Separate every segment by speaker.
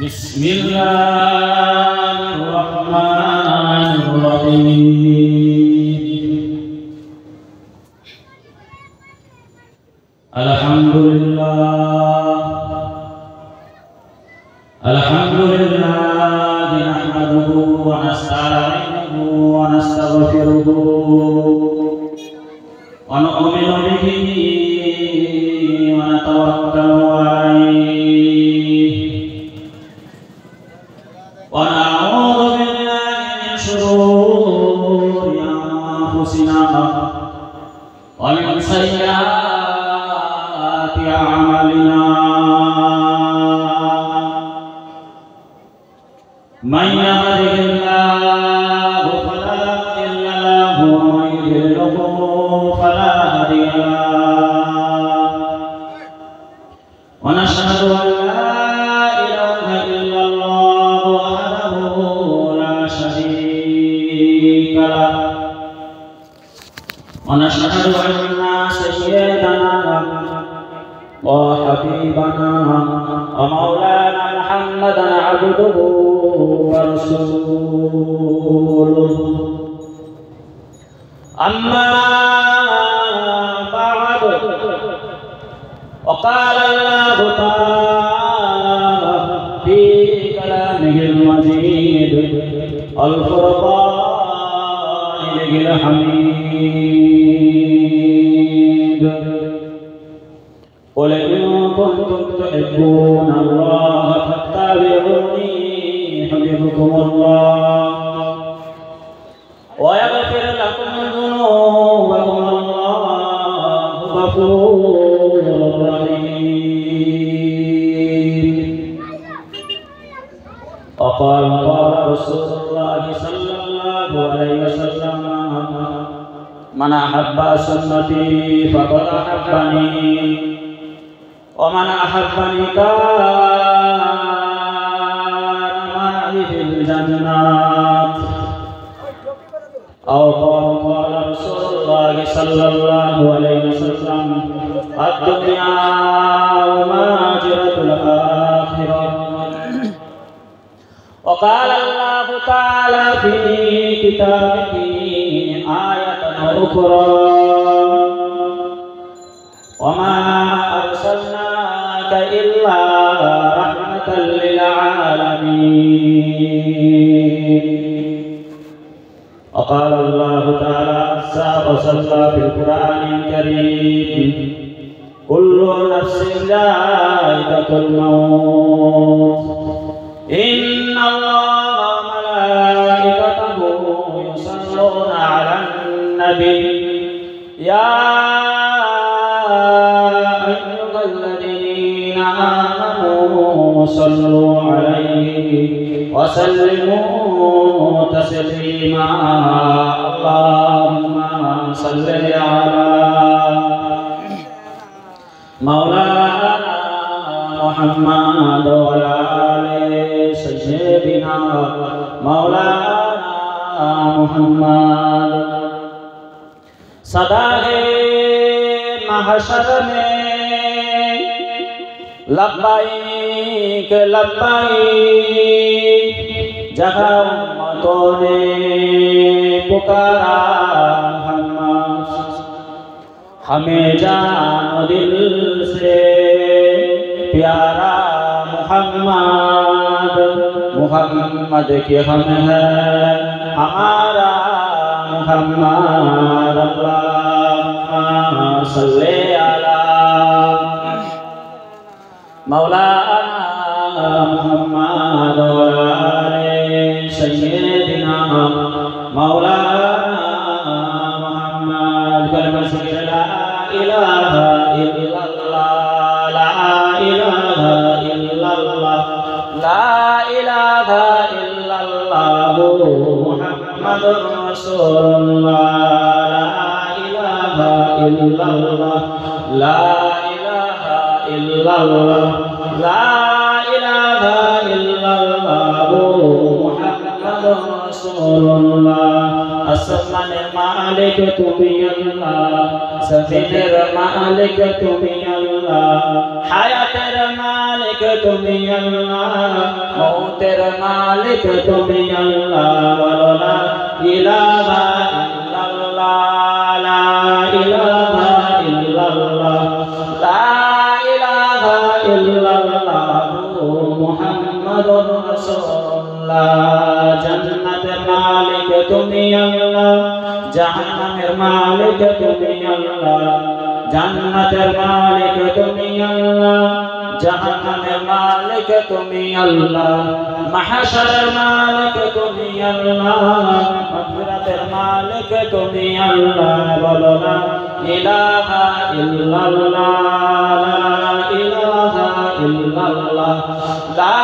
Speaker 1: بسم الله الرحمن الرحيم الحمد لله نحمده ونستعينه ونستغفره ونؤمن به ونتوكل عليه ونعوذ بالله من شرور أنفسنا ومن سيئات أعمالنا من يهده الله فلا مضل له ومن يضلل فلا هادي له ونشهد أن لا إله إلا الله وحده لا شريك له ونشهد أن سيدنا وحبيبنا ومولانا محمدا عبده ورسوله أما بعد وقال الله تعالى في كلامه المجيد الفرقان الحميد قل إن كنتم تحبون الله فاتبعوني يحببكم الله ويغفر لكم ذنوبكم الله غفور رحيم وقال رسول الله صلى الله عليه وسلم من أحب سنتي فقد أحبني ومن أحبني كان معي في الجنات أو قال رسول الله صلى الله عليه وسلم الدنيا وماجرة الآخرة وقال الله تعالى في كتابه آية أخرى وما أرسلناك إلا رحمة للعالمين وقال الله تعالى وصلى في القرآن الكريم كل نفس ذائقة الموت إن الله وملائكته يصلون على النبي يا أيها الذين آمنوا صلوا عليه وسلموا تسليما اللهم صل على مولانا محمد وعلى آل سيدنا مولانا محمد सदाए महशर में लब्बाइक लब्बाइक जहाँ उम्मतों ने पुकारा हमें जानो दिल से प्यारा मुहम्मद मुहम्मद के हम है हमारा मुहम्मद अल्लाहुम्मा सल्ले अला मौलाना मुहम्मद व आले सय्यिदिना मौलाना मुहम्मद कलमा से ला इलाहा इल्लल्लाह ला इलाहा इल्लल्लाह ला इलाहा इल्लल्लाह मुहम्मदुर रसूलुल्लाह ला इलाहा इल्लल्लाह ला इलाहा इल्लल्लाह मुहम्मदुर रसूलुल्लाह আসমান মালিক তুমি আল্লাহ, জমিনের মালিক তুমি আল্লাহ, হায়াতের মালিক মালিক তুমি আল্লাহ, মৌতের মালিক তুমি আল্লাহ। বলো লা ইলাহা ইল্লাল্লাহ, লা ইলাহা ইল্লাল্লাহ, লা ইলাহা ইল্লাল্লাহ মুহাম্মাদুর রাসূলুল্লাহ। জান্নাতের মালিক তুমি আল্লাহ, জাহান্নামের মালিক তুমি আল্লাহ। জান্নাতের মালিক তুমি আল্লাহ, জাহান্নামের মালিক তুমি আল্লাহ। মাহশারের মালিক তুমি আল্লাহ, মাগফিরাতের মালিক তুমি আল্লাহ। বলো লা ইলাহা ইল্লাল্লাহ, লা ইলাহা ইল্লাল্লাহ, লা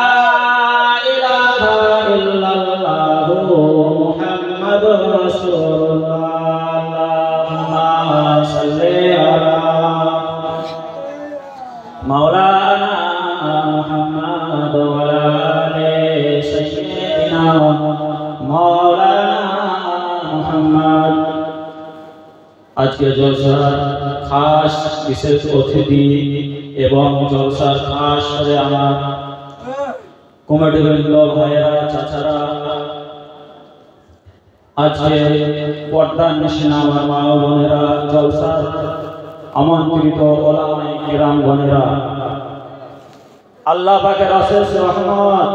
Speaker 1: ইলাহা ইল্লাল্লাহ মুহাম্মাদুর রাসূলুল্লাহ। আল্লাহুম্মা সাল্লি আলা মাওলানা মুহাম্মাদ ওয়া আলা আলি সাইয়্যিদিনা মাওলানা মুহাম্মাদ। আজকে জলসার খাস বিশেষ অতিথি এবং জলসার খাস করে আমার কমিটিবৃন্দ, ভাইয়েরা, চাচারা, আজকে পর্দার নিশে আমার মা ও বোনেরা, জলসার আমন্ত্রিত ওলামায়ে কিরাম বোনেরা, আল্লাহ পাকের অশেষ রহমত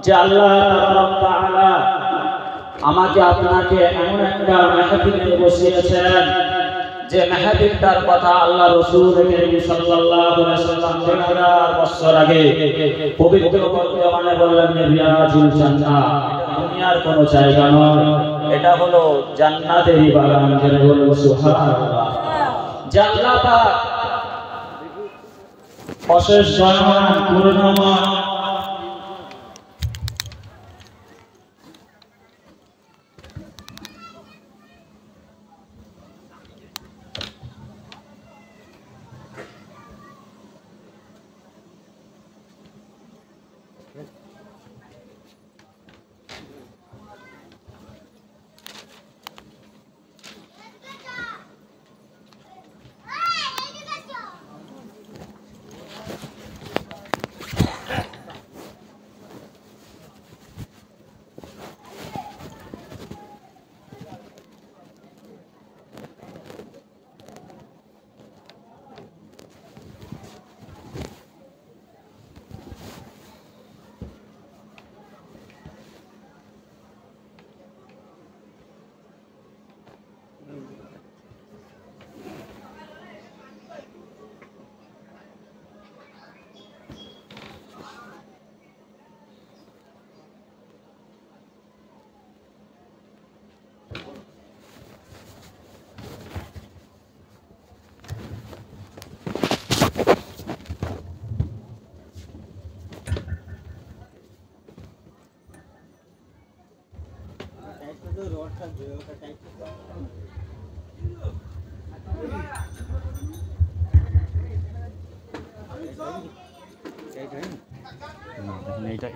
Speaker 1: যে আল্লাহ তাআলা আমাকে আপনাকে এমন একটা মাহফিলে বসিয়েছেন যে মাহফিলটার কথা আল্লাহ রাসূল করিম সাল্লাল্লাহু আলাইহি ওয়াসাল্লাম 3000 বছর আগে পবিত্র কোরআনে বললেন রিয়াজুল জান্নাহ। দুনিয়ার কোনো জায়গা নয়, এটা হলো জান্নাতেরই বাগান। যারা বলেন সুবহানাল্লাহ। যে আল্লাহ পাক অশেষ দয়াময় করুণাময়,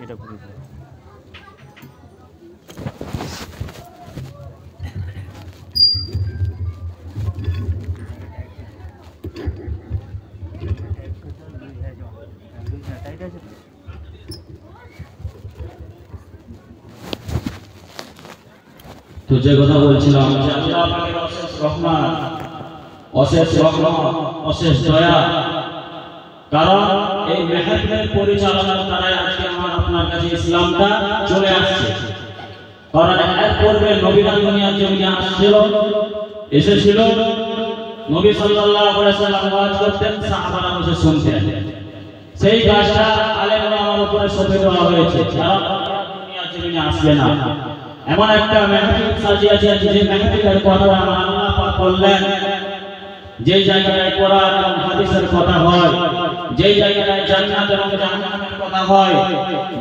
Speaker 1: এটা করে তো যে কথা বলছিলাম যে আল্লাহ পাকের অশেষ রহমত, অশেষ রহমত, অশেষ দয়া। কারণ এই মাহফিলের পরিচালনার দ্বারা আজকে আমার আপনার কাছে ইসলামটা চলে আসছে। কারণ এর পূর্বে নবীরা দুনিয়ার জমিনে এসেছিল, নবী সাল্লাল্লাহু আলাইহি ওয়াসাল্লাম ওয়াজ করতেন, সাহাবারা বসে শুনতেন। সেই কাজটা আলেমরা আমার উপরে সঁপে দেওয়া হয়েছে, কারণ দুনিয়ার জমিনে আসবে না। এমন একটা মাহফিল সাজিয়েছে যে মাহফিলের কথা আমার আল্লাহ পাক বললেন, যে জায়গায় কোরআন এবং হাদিসের কথা হয়, যে জায়গায় জান্নাত এবং জাহান্নামের কথা হয়,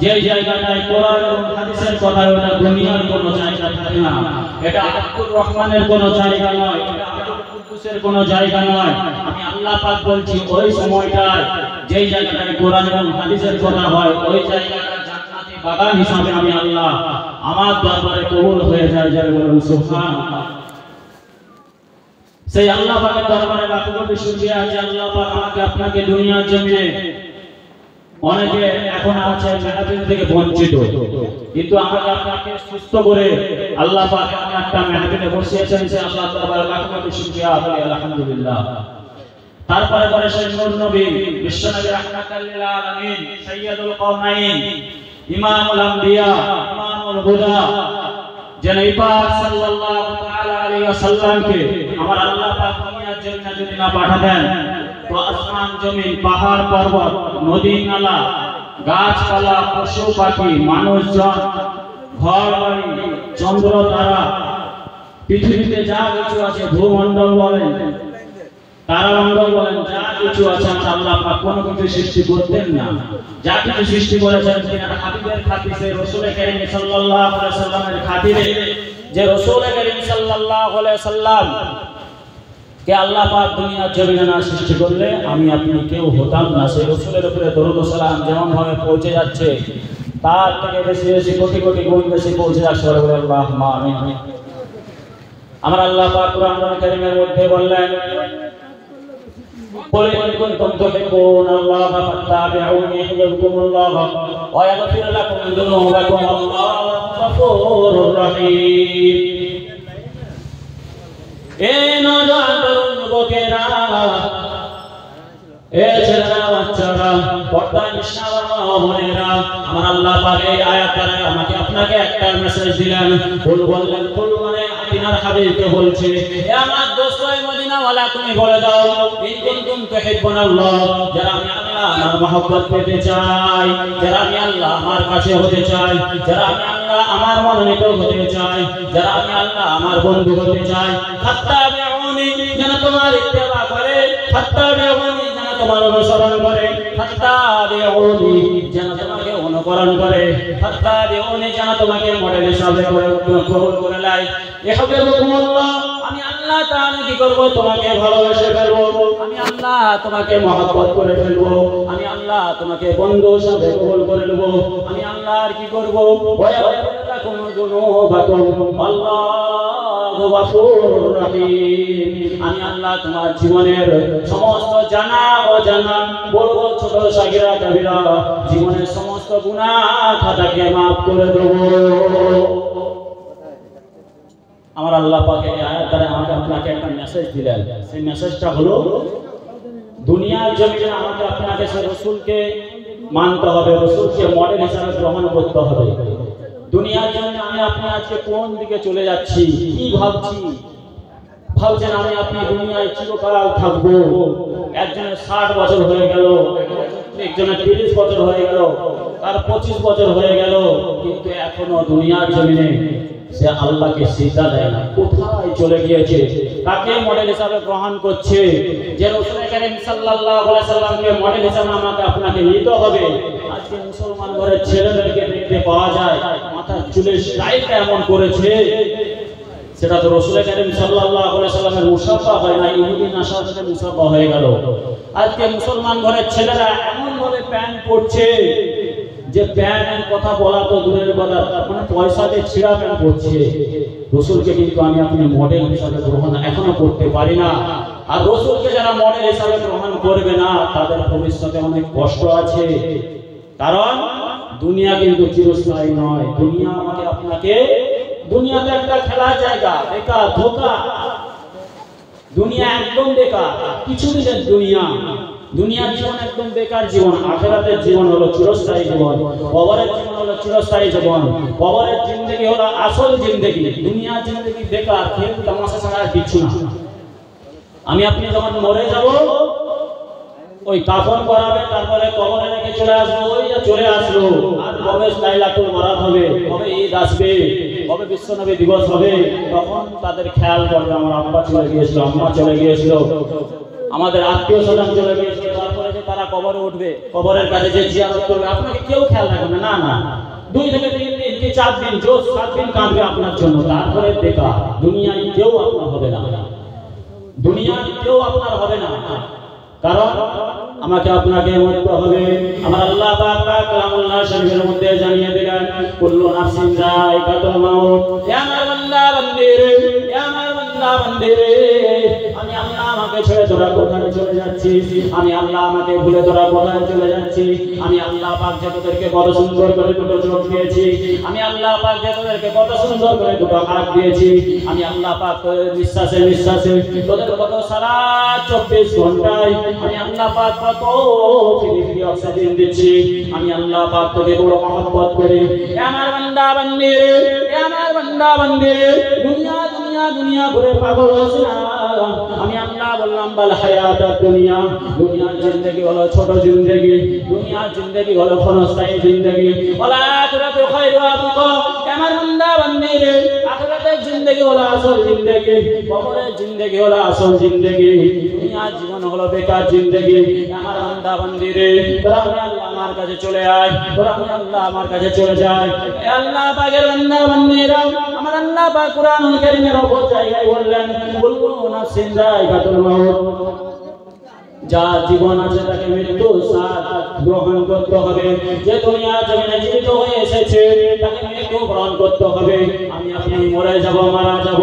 Speaker 1: যে জায়গায় কোরআন এবং হাদিসের কথা হয়, ওটা দুনিয়ার কোনো জায়গা থাকে না। এটা আব্দুর রহমানের কোনো জায়গা নয়, এটা আব্দুল কুদ্দুসের কোনো জায়গা নয়। আমি আল্লাহ পাক বলছি, ওই সময়টায় যে জায়গায় কোরআন এবং হাদিসের কথা হয়, ওই জায়গাটা জান্নাতি বাগান হিসাবে আমি আল্লাহ আমার দরবারে কবুল হয়ে যায়। যারা বলুন সুবহানাল্লাহ। সেই আল্লাহ পাকের দরবারে লাখো কোটি শুকরিয়া যে আল্লাহ পাক আমাকে আপনাকে দুনিয়ার জমিনে অনেকে এখন আছে মেহফিল থেকে বঞ্চিত, কিন্তু আমাকে আপনাকে সুস্থ করে আল্লাহ পাক একটা মেহফিলে বসিয়েছেন, সে আল্লাহ তাআলার লাখ লাখ শুকরিয়া, আলহামদুলিল্লাহ। তারপরে পরে সেই নূর নবী বিশ্বনবী রাহমাতুল লিল আলামিন সাইয়্যিদুল কওমাইন ইমামুল আম্বিয়া ইমামুল হুদা জনাব পাক সাল্লাল্লাহু তাআলা আলাইহি ওয়াসাল্লামকে আমার আল্লাহ পাক দুনিয়ার জন্য যদি না পাঠাতেন তো আসমান জমিন পাহাড় পর্বত নদী নালা গাছপালা পশু পাখি মানুষজন ঘর বাড়ি চন্দ্র তারা পৃথিবীতে যা কিছু আছে ভূমণ্ডল বলেন তারামণ্ডল বলেন যা কিছু আছে আল্লাহ পাক কোনো কিছু সৃষ্টি করতেন না। যা কিছু সৃষ্টি করেছেন তিনি হাবিবের খাতিরে রাসূল কারীম সাল্লাল্লাহু আলাইহি ওয়াসাল্লামের খাতিরে, যে রাসূল কারীম সাল্লাল্লাহু আলাইহি ওয়াসাল্লাম কে আল্লাহ পাক দুনিয়ার জমিনে না সৃষ্টি করলে আমি আপনি কেউ হতাম না। সেই রাসূলের উপরে দরুদ ও সালাম যেমন ভাবে পৌঁছে যাচ্ছে তার থেকে বেশি বেশি কোটি কোটি গুণ বেশি পৌঁছে যাচ্ছে, আল্লাহুম্মা আমিন। আমার আল্লাহ পাক কুরআন কারীমের মধ্যে বললেন قل إن كنتم تحبون الله فاتبعوني يحببكم الله ويغفر لكم ذنوبكم والله غفور رحيم। এ নওজোয়ান তরুণ যুবকেরা, এ ছেলেরা বাচ্চারা, পর্দা নিশাওয়া বোনেরা, আমার আল্লাহ পাক এই আয়াত দ্বারা আমাকে আপনাকে একটা মেসেজ দিলেন। বললেন কুল মানে আদিনার হাবিবকে বলছে, হে আমার দোস্ত মদিনা ওয়ালা তুমি বলে দাও ইন কুনতুম তুহিব্বুনাল্লাহ, যারা আমি আল্লাহ আমার মহব্বত পেতে চাই, যারা আমি আল্লাহ আমার কাছে হতে চাই, যারা আমি আল্লাহ আমার মনোনীত হতে চাই, যারা আমি আল্লাহ আমার বন্ধু হতে চাই, ফাত্তাবিউনি যেন তোমার ইত্তেবা করে, ফাত্তাবিউনি যেন তোমার অনুসরণ করে, ফাত্তাবিউনি যেন তোমাকে অনুকরণ করে, ফাত্তাবিউনি যেন তোমাকে মডেল হিসাবে করে গ্রহণ করে নেয়। ইহবিবুকুমুল্লাহ, আমি আল্লাহ তাআলা কি করব তোমাকে ভালোবেসে ফেলবো, আমি আল্লাহ তোমাকে মহব্বত করে ফেলবো, আমি আল্লাহ তোমাকে বন্ধু হিসাবে কবুল করে নেব, আমি আল্লাহ আর কি করব ওয়ায়াগফিরুলাকুম যুনুবাকুম আল্লাহু গফুরুর রহিম। আমি আল্লাহ তোমার জীবনের সমস্ত জানা অজানা বড় ছোট সাগীরা কাবীরা জীবনের সমস্ত গুনাহ খাতাকে maaf করে দেব। আমার আল্লাহ পাক এই আয়াত দ্বারা আমাকে আপনাকে একটা মেসেজ দিলেন। সেই মেসেজটা হলো দুনিয়ার জমিনে আমাকে আপনাকে সেই রাসূলকে মানতে হবে, রাসূলকে মডেল হিসেবে গ্রহণ করতে হবে। দুনিয়ার জমিনে আমি আপনি আজকে কোন দিকে চলে যাচ্ছি, কি ভাবছি? ভাবছেন আমি আপনি দুনিয়ায় চিরকাল থাকবো। একজনের 60 বছর হয়ে গেল, একজনের 30 বছর হয়ে গেল, তার 25 বছর হয়ে গেল, কিন্তু এখনো দুনিয়ার জমিনে সে আল্লাহকে সিজদা দেয় না। কোথায় চলে গিয়েছে? কাকে মডেল হিসাবে গ্রহণ করছে? যে রাসূল কারীম সাল্লাল্লাহু আলাইহি সাল্লামকে মডেল হিসাবে আমাকে আপনাকে নিতে হবে। আজকে মুসলমান ঘরের ছেলেদেরকে দেখতে পাওয়া যায় মাথার চুলের স্টাইলটা এমন করেছে, সেটা তো রাসূল কারীম সাল্লাল্লাহু আলাইহি সাল্লামের মুসাফা হয় না, ইহুদি নাসারাদের মুসাফা হয়ে গেল। আজকে মুসলমান ঘরের ছেলেরা এমন ভাবে প্যান্ট পরছে যে প্যান্টের কথা বলা তো দূরের কথা, মানে পয়সা দিয়ে ছিঁড়া প্যান্ট পরছে। রাসূলকে কিন্তু আমি আপনি মডেল হিসাবে গ্রহণ এখনো করতে পারি না। আর রাসূলকে যারা মডেল হিসাবে গ্রহণ করবে না তাদের ভবিষ্যতে অনেক কষ্ট আছে, কারণ দুনিয়া কিন্তু চিরস্থায়ী নয়। দুনিয়া আমাকে আপনাকে, দুনিয়াতে একটা খেলার জায়গা, বেকার ধোঁকা, দুনিয়া একদম বেকার, কিছু দিনের দুনিয়া, দুনিয়ার জীবন একদম বেকার জীবন। আখিরাতের জীবন হলো চিরস্থায়ী জীবন, কবরের জীবন হলো চিরস্থায়ী জীবন, কবরের জিন্দেগি হলো আসল জিন্দেগি। দুনিয়ার জিন্দেগি বেকার, খেল তামাশা ছাড়া আর কিছু না। আমি আপনি যখন মরে যাব, ওই কাফন করাবে, তারপরে কবরে রেখে চলে আসবো, ওই যে চলে আসলো, আর কবে লাইলাতুল বরাত হবে, কবে ঈদ আসবে, কবে বিশ্বনবী দিবস হবে, তখন তাদের খেয়াল করবে আমার আব্বা চলে গিয়েছিল, আম্মা চলে গিয়েছিল, আমাদের আত্মীয় স্বজন চলে গিয়েছিল। তারপরে যে তারা কবরে উঠবে, কবরের কাছে যে জিয়ারত করবে, আপনাকে কেউ খেয়াল রাখবে না। না, 2 থেকে 3 দিন কি 4 দিন, জোর 7 দিন কাঁদবে আপনার জন্য, তারপরে বেকার। দুনিয়ায় কেউ আপনার হবে না, দুনিয়ায় কেউ আপনার হবে না, কারণ আমাকে আপনাকে মরতে হবে। আমার আল্লাহ পাক কালামুল্লাহ শরীফের মধ্যে জানিয়ে দিলেন কুল্লু নাফসিন যায়কাতুল মাউত। ইয়া আমার বান্দা বান্দিরে, ইয়া আমার বান্দা বান্দিরে, আমি আল্লাহ আমাকে ছেড়ে তোরা কোথায় চলে যাচ্ছিস? আমি আল্লাহ আমাকে ভুলে তোরা কোথায় চলে যাচ্ছিস? আমি আল্লাহ পাক যে তোদেরকে কত সুন্দর করে দুটো চোখ দিয়েছি, আমি আল্লাহ পাক যে তোদেরকে কত সুন্দর করে দুটো হাত দিয়েছি, আমি আল্লাহ পাক তোদের নিঃশ্বাসে নিঃশ্বাসে তোদের কত সারা 24 ঘন্টায় আমি আল্লাহ পাক কত ফ্রি ফ্রি অক্সিজেন দিচ্ছি। আমি আল্লাহ পাক তোকে বড় মহব্বত করি। এ আমার বান্দা বান্দি রে, এ আমার বান্দা বান্দি রে, দুনিয়া দুনিয়া দুনিয়া ঘুরে পাগল হইছ না। আমি আল্লাহ বললাম বাল হায়াতুদ দুনিয়া, দুনিয়ার জিন্দেগি হলো ছোট জিন্দেগি, দুনিয়ার জিন্দেগি হলো ক্ষণস্থায়ী জিন্দেগি। ওয়ালা আখিরাতু খায়রু আবকা। আমার বান্দা বান্দি রে, আখিরাতের জিন্দেগি হলো আসল জিন্দেগি, কবরের জিন্দেগি হলো আসল জিন্দেগি, দুনিয়ার জীবন হলো বেকার জিন্দেগি। আমার বান্দা বান্দি রে, তোরা আল্লাহ আমার কাছে চলে আয়, তোরা আল্লাহ আমার কাছে চলে যায়। এ আল্লাহ পাকের বান্দা বান্দিরা, আমার আল্লাহ পাক কুরআনুল কারীমের উপর জায়গায় বললেন কুল্লু নাফসিন যায়কাতুল মাউত, যার জীবন আছে তাকে মৃত্যু স্বাদ গ্রহণ করতে হবে। যে দুনিয়া জমিনে জীবিত হয়ে এসেছে তাকে মৃত্যু গ্রহণ করতে হবে। আমি আপনি মরে যাব, মারা যাব,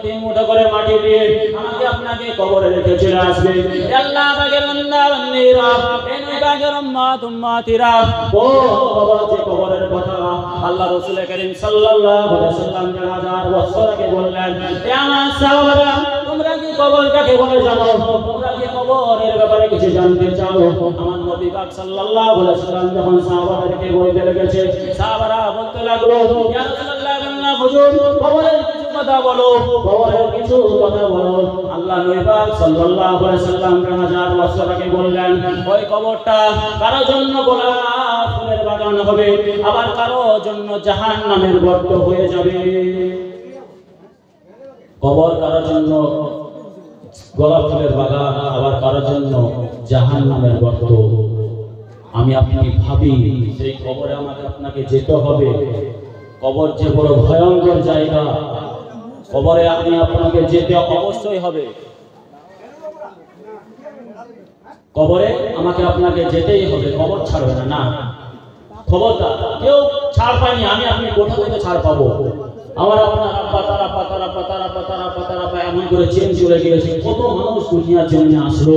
Speaker 1: তিন মুঠো করে মাটি দিয়ে আমাকে আপনাকে কবরে রেখে চলে আসবে। আল্লাহ পাকের বান্দা বান্দিরা, এই নবী পাকের উম্মত উম্মতিরা, ও কবর যে কবরের কথা আল্লাহ রাসূল করিম সাল্লাল্লাহু আলাইহি ওয়াসাল্লাম 1000 বছর আগে বললেন। এ আমার সাহাবারা, তোমরা কি কবর কাকে বলে জানো? তোমরা কি কবরের ব্যাপারে কিছু জানতে চাও? আমার নবী পাক সাল্লাল্লাহু আলাইহি ওয়াসাল্লাম যখন সাহাবাদেরকে বলতে লেগেছে, সাহাবারা বলতে লাগলো, ইয়া রাসূলুল্লাহ আল্লাহ হুজুর, কবরের কিছু কথা বলো, কবরের কিছু কথা বলো। আল্লাহ নবী পাক সাল্লাল্লাহু আলাইহি ওয়াসাল্লাম 1000 বছর আগে বললেন, ওই কবরটা কারো জন্য গোলাপ ফুলের বাগান হবে, আবার কারো জন্য জাহান্নামের গর্ত হয়ে যাবে। কবর কারোর জন্য গোলাপ ফুলের বাগান, আবার কারোর জন্য জাহান্নামের গর্ত। আমি আপনি ভাবি সেই কবরে আমাকে আপনাকে যেতে হবে। কবর যে বড় ভয়ঙ্কর জায়গা, কবরে আপনি আপনাকে যেতে অবশ্যই হবে। কবরে আমাকে আপনাকে যেতেই হবে, কবর ছাড়বে না। না, খবরদার, কেউ ছাড় পায়নি, আমি আপনি কোথা থেকে ছাড় পাবো? আমার আপনার আব্বা এমন করে চেন চলে গিয়েছে। কত মানুষ দুনিয়ার জন্য আসলো,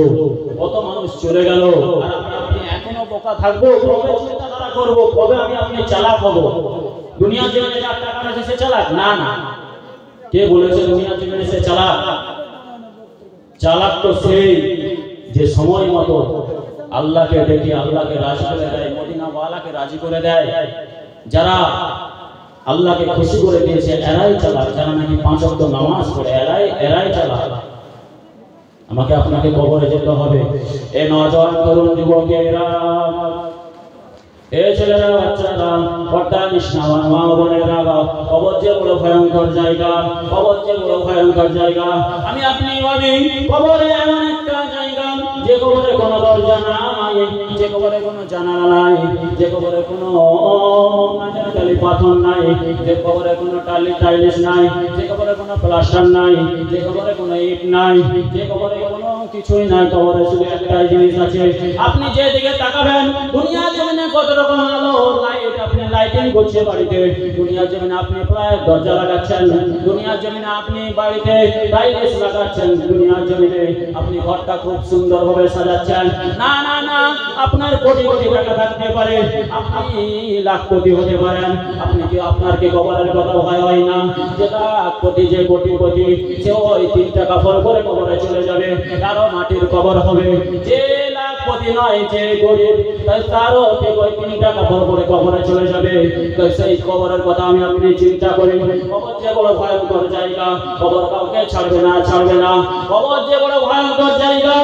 Speaker 1: কত মানুষ চলে গেল, আর আপনি এখনো বোকা থাকবো। কবে চিন্তাধারা করবো, কবে আমি আপনি চালাক হবো? দুনিয়ার জন্য যার টাকা আছে সে চালাক? না না, কে বলেছে দুনিয়ার জন্য সে চালাক? চালাক তো সেই যে সময় মতো আল্লাহকে দেখে আল্লাহকে রাজি করে দেয়, মদিনা ওয়ালাকে রাজি করে দেয়। যারা আল্লাহকে খুশি করে দিয়েছে এরাই চালাক, যারা নাকি 5 ওয়াক্ত নামাজ পড়ে এরাই চালাক। আমাকে আপনাকে কবরে যেতে হবে। এ নওজোয়ান তরুণ যুবকেরা, এ ছেলেরা, বাচ্চারা, পর্দা নিশাওয়ান মা বোনেরা, কবর যে বড় ভয়ঙ্কর জায়গা, কবর যে বড় ভয়ঙ্কর জায়গা। আমি আপনি ভাবি কবরে এমন একটা জায়গা যে কবরে কোনো দরজা নাই, যে কবরে কোনো জানালা নাই, যে কবরে কোনো টালি পাথর নাই, যে কবরে কোনো টাইলস নাই, যে কবরে কোনো প্লাস্টার নাই, যে কবরে কোনো ইট নাই, যে কবরে কোনো কিছুই নাই। কবরে শুধু একটাই জিনিস আছে। আপনি যেদিকে তাকাবেন দুনিয়ার জমিনে কত রকম আলো লাইট আপনি লাইটিং করছে বাড়িতে, দুনিয়ার জমিনে আপনি প্রায় দরজা লাগাচ্ছেন, দুনিয়ার জমিনে আপনি বাড়িতে টাইলস লাগাচ্ছেন, দুনিয়ার জমিনে আপনি ঘরটা খুব সুন্দরভাবে সাজাচ্ছেন। না না না, আপনার কোটি কোটি টাকা থাকতে পারে, আপনি লাখ কোটি হতে পারেন, আপনি কি আপনার কি কবরের কথা ভয় হয় না? যেটা কোটি যে কোটিপতি সে ওই 3 টাকা ফল করে কবরে চলে যাবে, কারো মাটির কবর হবে। যে লাখপতি নয়, যে গরিব, তারও ঠিক ওই 3 টাকা ফল করে কবরে চলে যাবে। তো সেই কবরের কথা আমি আপনি চিন্তা করি। কবর যে বড় ভয়ঙ্কর জায়গা, কবর কাউকে ছাড়বে না, ছাড়বে না। কবর যে বড় ভয়ঙ্কর জায়গা।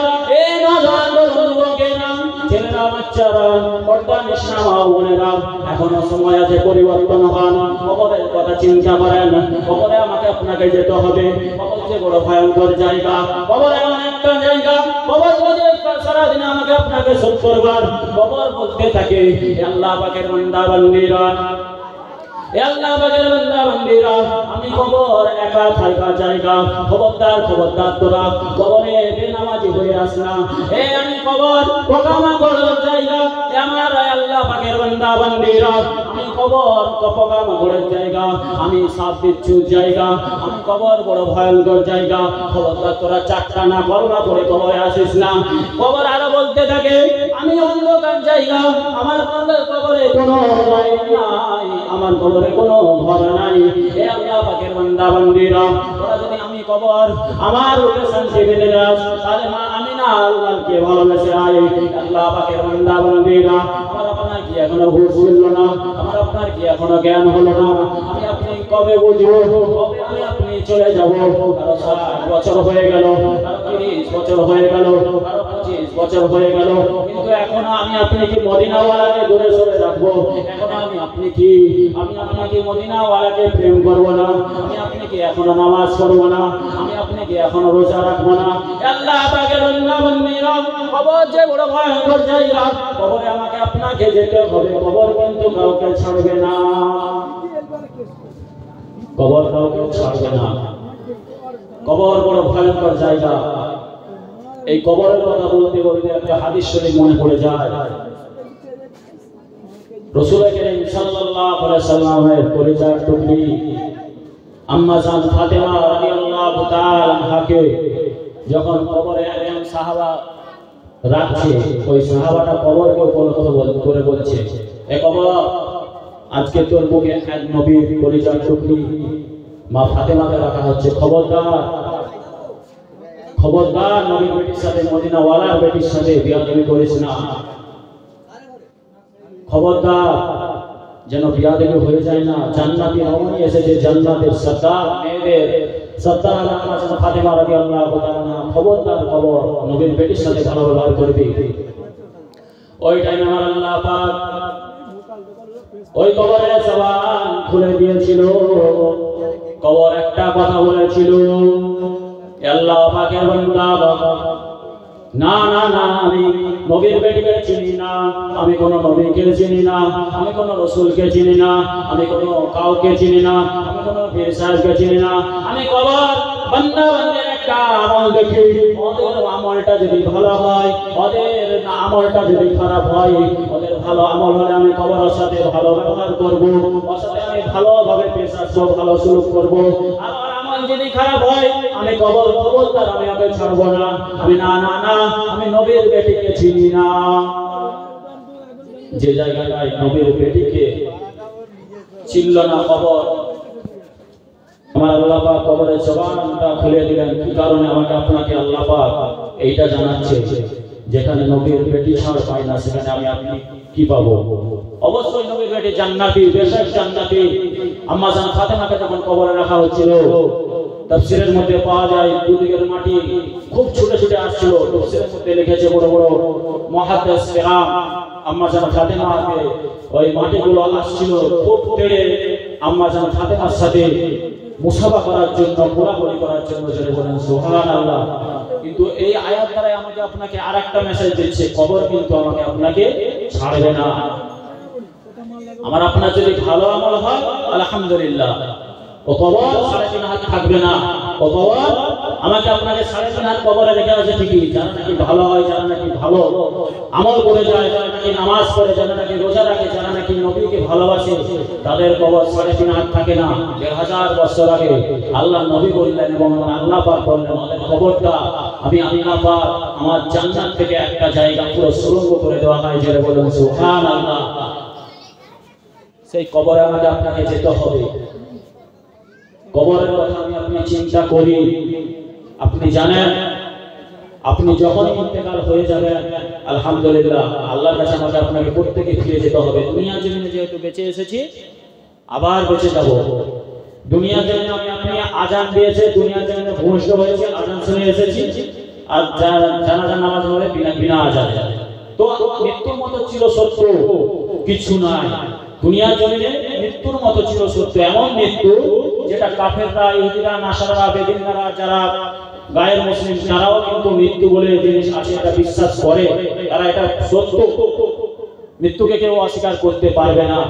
Speaker 1: এই নজর যুবকেরা, ছেলেরা, বাচ্চারা, পর্দা নিশা মা বোনেরা, এখনো সময় আছে, পরিবর্তন হন। কবরের কথা চিন্তা করেন। কবরে আমাকে আপনাকে যেতে হবে। কবর যে বড় ভয়ঙ্কর জায়গা, কবর এমন একটা জায়গা, কবর যদি সারাদিন আমাকে আপনাকে 70 বার কবর বলতে থাকে। আল্লাহ পাকের বান্দা বান্দিরা, আল্লাহ পাকের বান্দা বান্দিরা, আমি কবর একা থাকা জায়গা। খবরদার খবরদার, তোরা কবরে বেনামাজি হয়ে আস না। আমি কবর পোকামাকড়ের জায়গা। আমার আল্লাহ পাকের বান্দা বান্দিরা, আমি কবর পোকামাকড়ের জায়গা, আমি সাপ বিচ্ছুর জায়গা, আমি কবর বড় ভয়ঙ্কর জায়গা। খবরদার তোরা চারটা না কলমা পড়ে কবরে আসিস না। কবর আরো বলতে থাকে, আমি অন্ধকার জায়গা, আমার কবরে কোনো লাইট নাই, আমার কবরে কোনো ঘর নাই। হে আল্লাহ পাকের বান্দা বান্দীরা, তোরা যদি আমি কবর আমার রূপে শান্তি পেতে যাস, তাহলে মা আমিনা আল্লাহকে ভালোবেসে আয়। আল্লাহ পাকের বান্দা বান্দীরা, আমার আপনার কি এখনো হুঁশ হলো না? আমার আপনার কি এখনো জ্ঞান হলো না? আমি আপনি কবে বুঝবো? কবে আমি আপনি চলে যাবো? কারো 60 বছর হয়ে গেল, কারো 30 বছর হয়ে গেল, কারো 25 বছর হয়ে গেল, কিন্তু এখনো আমি আপনি কি মদিনাওয়ালাকে দূরে সরে রাখবো? এখনো আমি আপনি কি মদিনাওয়ালাকে প্রেম করবো না? আমি আপনি কি এখনো নামাজ পড়বো না? আমি আপনি কি এখনো রোজা রাখবো না? আল্লাহ পাকের বান্দা বান্দীরা, কবর যে বড় ভয়ঙ্কর জায়গা, কবরে আমাকে আপনাকে যেতে হবে। কবর কিন্তু কাউকে ছাড়বে না, কবর কাউকে ছাড়বে না। কবর বড় ভয়ঙ্কর জায়গা। এই কবরের কথা বলতে বলতে একটা হাদিস শরীফ মনে পড়ে যায়। রাসূল করিম সাল্লাল্লাহু আলাইহি সাল্লামের পরিচয় টুকরি আম্মা জান ফাতেমা রাদিয়াল্লাহু তাআলা আনহাকে যখন কবরে একজন সাহাবা রাখছে, ওই সাহাবাটা কবরকে উপলক্ষ করে বলছে, এ কবর, আজকে তোর বুকে এক নবীর পরিচয় টুকরি মা ফাতেমাকে রাখা হচ্ছে। খবরদার, খবরদার, নবীর বেটির সাথে, মদিনাওয়ালার বেটির সাথে বিয়াদবি করিস না। খবরদার, যেন বিয়াদবি হয়ে যায় না। জান্নাতি রমণী এসেছে, জান্নাতের সর্দার, মেয়েদের সর্দার আম্মা জান ফাতেমা রাদিয়াল্লাহু তাআলা। খবরদার, খবর, নবীর বেটির সাথে ভালো ব্যবহার করবি। ওই টাইমে আমার আল্লাহ পাক ওই কবরের জবান খুলে দিয়েছিল। কবর একটা কথা বলেছিল, আল্লাহ পাকের বান্দা, না না না, আমি নবীর বেটিকে চিনি না, আমি কোন নবীকে চিনি না, আমি কোন রাসূলকে চিনি না, আমি কোন কাউকে চিনি না, আমি কোন পীর সাহেবকে চিনি না। আমি কবর বান্দা বান্দির একটা আমল দেখি, ওদের আমলটা যদি ভালো হয়, ওদের আমলটা যদি খারাপ হয়, ওদের ভালো আমল হলে আমি কবরের সাথে ভালো ব্যবহার করব, ওর সাথে আমি ভালোভাবে পেশ আসবো, ভালো সুলুক করব। আর যদি খারাপ হয়, আমি খবরদার, আমি ওকে ছাড়বো না। আমি না না না, আমি নবীর বেটিকে চিনি না। যে জায়গাটায় নবীর বেটিকে চিনল না কবর, আমার আল্লাহ পাক কবরের জবানটা খুলে দিলেন। কি কারণে? আমাকে আপনাকে আল্লাহ পাক এইটা জানাচ্ছে, যেখানে নবীর বেটি ছাড় পায় না, সেখানে আমি আপনি কি পাবো? অবশ্যই নবীর বেটি জান্নাতি, বেশক জান্নাতি। আম্মা জান ফাতেমাকে যখন কবরে রাখা হচ্ছিল, তাফসীরের মধ্যে পাওয়া যায় দুদিকের মাটি খুব ছুটে ছুটে আসছিল। তাফসীরের মধ্যে লিখেছে বড় বড় মুহাদ্দিস কিরাম, আম্মা জান ফাতেমাকে ওই মাটিগুলো আসছিল খুব তেড়ে আম্মা জান ফাতেমার সাথে মুসাফা করার জন্য, ঘোরাঘুরি করার জন্য। যেটা বলেন সুবহানাল্লাহ। কিন্তু এই আয়াত দ্বারা আমাকে আপনাকে আরেকটা মেসেজ দিচ্ছে, কবর কিন্তু আমাকে আপনাকে ছাড়বে না। আমার আপনার যদি ভালো আমল হয়, আলহামদুলিল্লাহ, ও কবর 3.5 হাত থাকবে না। ও কবর আমাকে আপনাকে 3.5 হাত কবরে রেখে আছে ঠিকই। যারা নাকি ভালো হয়, যারা নাকি ভালো আমল করে যায়, যারা নাকি নামাজ পড়ে, যারা নাকি রোজা রাখে, যারা নাকি নবীকে ভালোবাসে, তাদের কবর 3.5 হাত থাকে না। 1000 বছর আগে আল্লাহ নবী বললেন এবং আল্লাহ পাক বললেন, আমাদের কবরটা আমি আল্লাহ পাক আমার জান্নাত থেকে একটা জায়গা পুরো সুরঙ্গ করে দেওয়া হয়। যারা বলেন সুবহানাল্লাহ। সেই কবরে আমাকে আপনাকে যেতে হবে। কবরের কথা আমি আপনি চিন্তা করি। আপনি জানেন, আপনি যখন ইন্তেকাল হয়ে যাবেন, আলহামদুলিল্লাহ, আল্লাহর কাছে আমাকে আপনাকে প্রত্যেকে ফিরে যেতে হবে। দুনিয়ার জমিনে যেহেতু বেঁচে এসেছি, আবার বেঁচে যাব। দুনিয়ার জমিনে আমি আপনি আজান দিয়েছে, দুনিয়ার জমিনে ভূমিষ্ঠ হয়েছে, আজান শুনে এসেছি, আর জানাজার নামাজ পড়ে বিনা আজানে। তো মৃত্যুর মতো ছিল সত্য কিছু নাই। দুনিয়ার জমিনে মৃত্যুর মতো ছিল সত্য এমন মৃত্যু, যেটা কাফেররা, ইহুদিরা, নাসারারা, বেদিনরা, যারা গায়ের মুসলিম, তারাও কিন্তু মৃত্যু বলে জিনিস আছে এটা বিশ্বাস করে। তারা এটা সত্য, মৃত্যুকে কেউ অস্বীকার করতে পারবে না।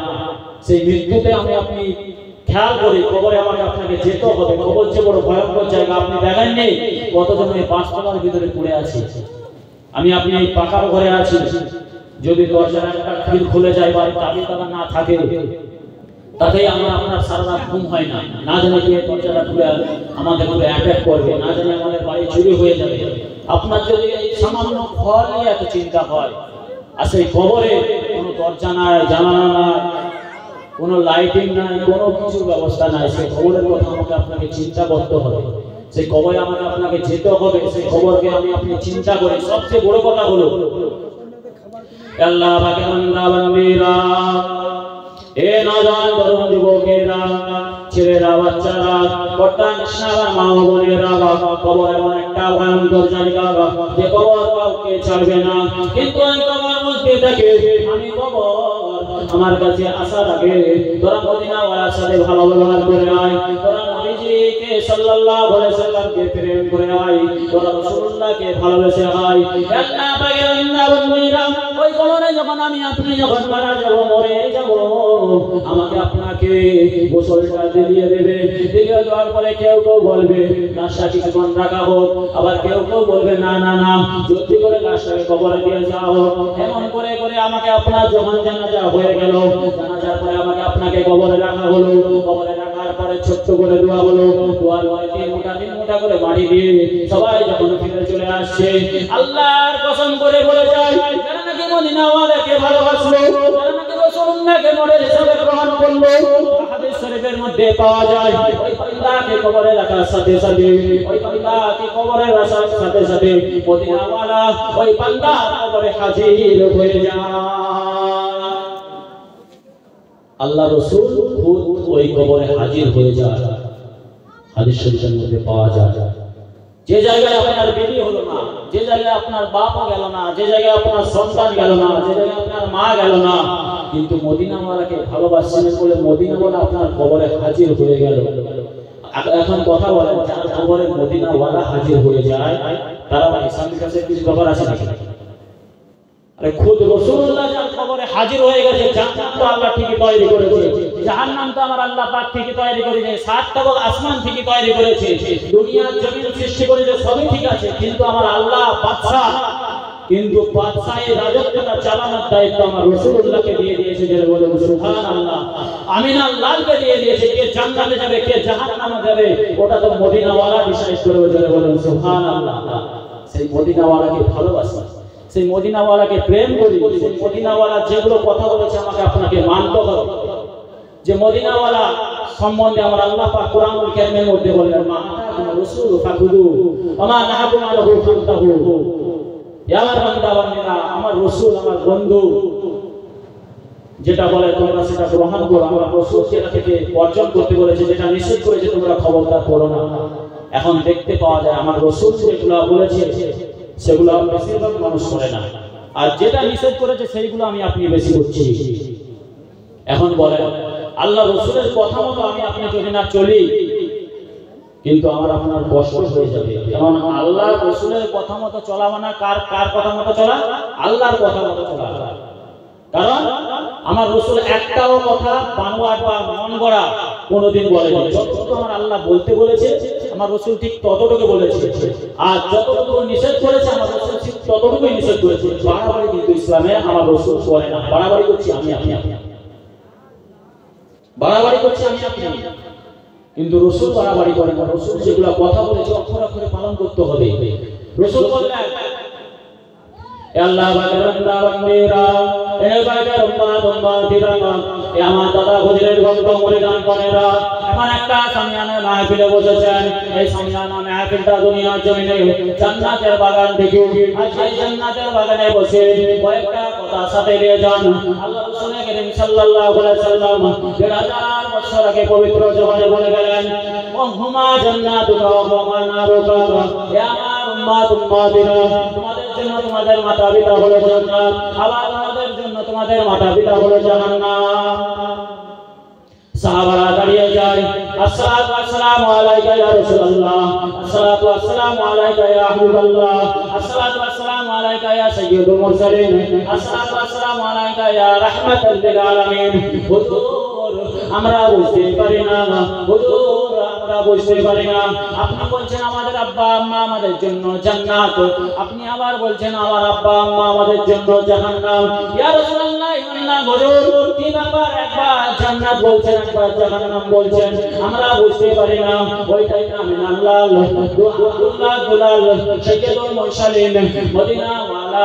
Speaker 1: সেই মৃত্যুতে আমি আপনি খেয়াল করি, কবরে আমাকে আপনাকে যেতে হবে। কবর যে বড় ভয়ঙ্কর জায়গা, আপনি দেখেন নেই কতজন এই 5 তলার ভিতরে পড়ে আছে। আমি আপনি এই পাকার ঘরে আছি, যদি দরজার একটা খিল খুলে যায়, বাড়ি চাবি তালা না থাকে, তাতে আপনার সারা রাত ঘুম হয় না, না জানি কে দরজাটা খুলে আমাদের উপরে অ্যাটাক করবে, না জানি আমাদের বাড়ি চুরি হয়ে যাবে। আপনার যদি এই সামান্য ফল নিয়ে এত চিন্তা হয়, আর সেই কবরে কোনো দরজা নাই, জানালা নাই, কোনো লাইটিং নাই, কোনো কিছুর ব্যবস্থা নাই, সেই কবরের কথা আমাকে আপনাকে চিন্তা করতে হবে। সেই কবরে আমাকে আপনাকে যেতে হবে, সেই কবরকে আপনি চিন্তা করে সবচেয়ে বড় কথা হলো আল্লাহ পাকের বান্দা বান্দীরা, এ নওজোয়ান তরুণ যুবকেরা, ছেলেরা, বাচ্চারা, কর্তা নিঃস্বাবার মা বোনেরা, কবর এমন একটা ভয়ঙ্কর জায়গা যে কবর কাউকে ছাড়বে না। কিন্তু এই কবর মধ্যে থেকে আমি কবর আমার কাছে আসার আগে তোরা মদিনাওয়ালার সাথে ভালো ব্যবহার করে আয়, তোরা নবীজিকে সাল্লাল্লাহু আলাইহি সাল্লামকে প্রেম করে আয়, তোরা রাসূলুল্লাহকে ভালোবেসে আয়। আল্লাহ পাকের বান্দা বান্দীরা, ওই কবরে যখন আপনি যখন মারা যাব, মরে যাব, আমাকে আপনাকে গোসলটা দিয়ে দেবে। দিয়ে দেওয়ার পরে কেউ বলবে লাশটা কিছুক্ষণ রাখা হোক, আবার কেউ বলবে না না না, জলদি করে লাশটাকে কবরে দিয়ে যাও। এমন করে করে আমাকে আপনার যখন জানাজা হয়ে গেল, জানাজার পরে আমাকে আপনাকে কবরে রাখা হলো। কবরে রাখার পরে ছোট্ট করে দোয়া হলো, দোয়ার পরে 3 মুঠা করে মাটি দিয়ে সবাই যখন ফিরে চলে আসছে, আল্লাহর কসম করে বলে যায়, যারা নাকি মদিনাওয়ালাকে ভালোবাসলো, যারা নাকি রাসূলুল্লাহকে নূরের হিসেবে গ্রহণ করলো, হাদিস শরীফের মধ্যে পাওয়া যায় ওই বান্দাকে কবরে রাখার সাথে সাথে, ওই বান্দাকে কবরে রাখার সাথে সাথে মদিনাওয়ালা ওই বান্দা কবরে হাজির হয়ে যায়। আল্লাহ রাসূল খুদ ওই কবরে হাজির হয়ে যায়। হাদিস শরীফের মধ্যে পাওয়া যায়, যে জায়গায় আপনার বিয়ে হলো না, যে জায়গায় আপনার বাপও গেল না, যে জায়গায় আপনার সন্তান গেল না, যে জায়গায় আপনার মা গেল না, কিন্তু মদিনাওয়ালাকে ভালোবাসছেন বলে মদিনাওয়ালা আপনার কবরে হাজির হয়ে গেল। এখন কথা বলেন, যার কবরে মদিনাওয়ালা হাজির হয়ে যায়, তারা ইসলামের কাছে কিছু ব্যাপার আছে নাকি? আরে খুদ রাসূলুল্লাহ যার কবরে হাজির হয়ে গেছে, জান্নাত তো আল্লাহ ঠিকই তৈরি করেছে, জাহান্নাম তো আমার আল্লাহ পাক ঠিকই তৈরি করেছে, সাত তাবক আসমান ঠিকই তৈরি করেছে, দুনিয়ার জমিন সৃষ্টি করেছে, সবই ঠিক আছে, কিন্তু আমার আল্লাহ বাদশা, কিন্তু বাদশাহের রাজত্বটা চালানোর দায়িত্ব আমার রাসূলুল্লাহকে দিয়ে দিয়েছে। যারা বলে সুবহানাল্লাহ, আমিনার লালকে দিয়ে দিয়েছে। কে জান্নাতে যাবে, কে জাহান্নামে যাবে, ওটা তো মদিনাওয়ালা ডিসাইড করবে। যারা বলে সুবহানাল্লাহ, সেই মদিনাওয়ালাকে ভালোবাসি, সেই মদিনাওয়ালাকে প্রেম করি, সেই মদিনাওয়ালা যেগুলো কথা বলেছে আমাকে আপনাকে মানতে হবে। যে মদিনাওয়ালা সম্বন্ধে আমার আল্লাহ পাক কোরআনুল কারীমের মধ্যে বলেন, মা আতাকুম রাসূল ফাখুদু ওয়া মা নাহাকুম আনহু ফান্তাহু। আমার বান্দা বান্দীরা, আমার রাসূল আমার বন্ধু যেটা বলে তোমরা সেটা গ্রহণ করো। আমার রাসূল সেটা থেকে অর্জন করতে বলেছে, যেটা নিষেধ করেছে তোমরা খবরদার করো না। এখন দেখতে পাওয়া যায় আমার রাসূল যেগুলো বলেছে সেগুলো বেশিরভাগ মানুষ করে না, আর যেটা নিষেধ করেছে সেইগুলো আপনি বেশি করছি। এখন বলেন, আল্লাহ রাসূলের কথা মতো আপনি যদি না চলি, কিন্তু আপনার কষ্ট হয়ে যাবে। কারণ আল্লাহ রাসূলের কথা মতো চলা মানে কার কথা মতো চলা? আল্লাহর কথা মতো চলা। কারণ আমার রাসূল একটাও কথা বানোয়াট বা মন গড়া কোনোদিন বলেনি। যতটুকু আমার আল্লাহ বলতে বলেছে আমার রাসূল ঠিক ততটুকু বলেছে, আর যতটুকু নিষেধ করেছে আমার রাসূল ঠিক ততটুকুই নিষেধ করেছে। বাড়াবাড়ি কিন্তু ইসলামে আমার রাসূল করে না। বাড়াবাড়ি করছি আপনি বাড়াবাড়ি করছি আপনি, কিন্তু রাসূল বাড়াবাড়ি করেন না। রাসূল যেগুলো কথা বলেছে অক্ষরে অক্ষরে পালন করতে হবে। রাসূল বললেন, আল্লাহ পাকের বান্দা বান্দীরা, এ পাকের উম্মত-উম্মতিরা, এ আমার দাদা হুজুরের ভক্ত মুরিদান করেরা, এমন একটা সামিয়ানা মাহফিলে বসেছেন। এই সামিয়ানা মাহফিলটা দুনিয়ার জমিনে জান্নাতের বাগান থেকে, আর সেই জান্নাতের বাগানে বসে কয়েকটা কথা সাথে নিয়ে যান। আল্লাহ রাসূল করিম সাল্লাল্লাহু আলাইহি সাল্লাম ১,০০০ বছর আগে পবিত্র জবানে বলে গেলেন, ও হুমা জান্নাতুকা ওয়া মা নারুকা। এ আমার উম্মত-উম্মতিরা, তোমাদের জন্য তোমাদের মাতা-পিতা হলো জান্নাত, আবার তোমাদের জন্য তোমাদের মাতা-পিতা হলো জাহান্নাম। সাহাবারা দাঁড়িয়ে যায়, আসসালাতু ওয়াসসালামু আলাইকা ইয়া রাসূলুল্লাহ, আসসালাতু ওয়াসসালামু আলাইকা ইয়া হাবিবাল্লাহ, আসসালাতু ওয়াসসালামু আলাইকা ইয়া সাইয়্যিদুল মুরসালিন, আসসালাতু ওয়াসসালামু আলাইকা ইয়া রাহমাতাল লিল আলামিন। হুজুর আমরা বুঝতে পারি না, হুজুর আমরা আমরা বুঝতে পারি না। আপনি বলছেন আমাদের আব্বা আম্মা আমাদের জন্য জান্নাত, আপনি আবার বলছেন আমার আব্বা আম্মা আমাদের জন্য জাহান্নাম। ইয়া রাসূলুল্লাহ ইন্না গরুর কি ব্যাপার, একবার জান্নাত বলছেন একবার জাহান্নাম বলছেন, আমরা বুঝতে পারি না। ওইটাই আমি আল্লাহ আব্দুল্লাহ দুলাল সাইয়্যিদুল মুরসালিন মদিনা ওয়ালা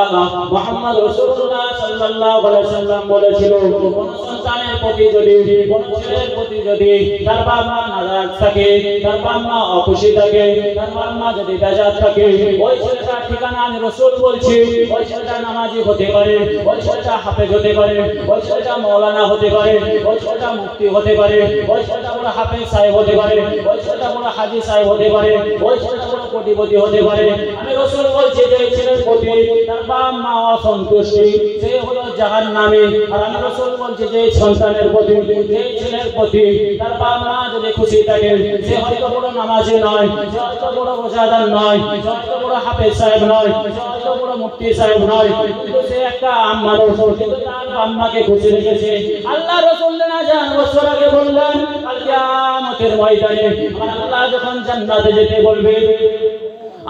Speaker 1: মুহাম্মদ রাসূলুল্লাহ সাল্লাল্লাহু আলাইহি ওয়াসাল্লাম বলেছিল, কোন সন্তানের প্রতি যদি, কোন ছেলের প্রতি যদি তার বাবা মা নারাজ থাকে, তার বাবা মা অখুশি থাকে, তার বাবা মা যদি বেজার থাকে, ওই ছেলেটার ঠিকানা আমি রাসূল বলছি, ওই ছেলেটা নামাজি হতে পারে, ওই ছেলেটা হাফেজ হতে পারে, ওই ছেলেটা মাওলানা হতে পারে, ওই ছেলেটা মুফতি হতে পারে, ওই ছেলেটা বড় হাফেজ সাহেব হতে পারে, ওই ছেলেটা বড় হাজী সাহেব হতে পারে, ওই ছেলেটা বড় কোটিপতি হতে পারে। আমি রাসূল বলছি যে ছেলের প্রতি তার বাবা মা অসন্তুষ্টি, সে হলো জাহান্নামী। আর আমি রাসূল বলছি যে সন্তানের প্রতি, যে ছেলের প্রতি তার বাবা মা যদি খুশি থাকে, সে হয়তো বড় নামাজি নয়, সে হয়তো বড় রোজাদার নয়, সে হয়তো বড় হাফেজ সাহেব নয়, সে হয়তো বড় মুফতি সাহেব নয়, কিন্তু সে একটা আম্মা রাসূল, কিন্তু তার আম্মাকে খুশি রেখেছে। আল্লাহ রাসূল না জান বছর আগে বললেন কাল কিয়ামতের ময়দানে আমার আল্লাহ যখন জান্নাতে যেতে বলবে,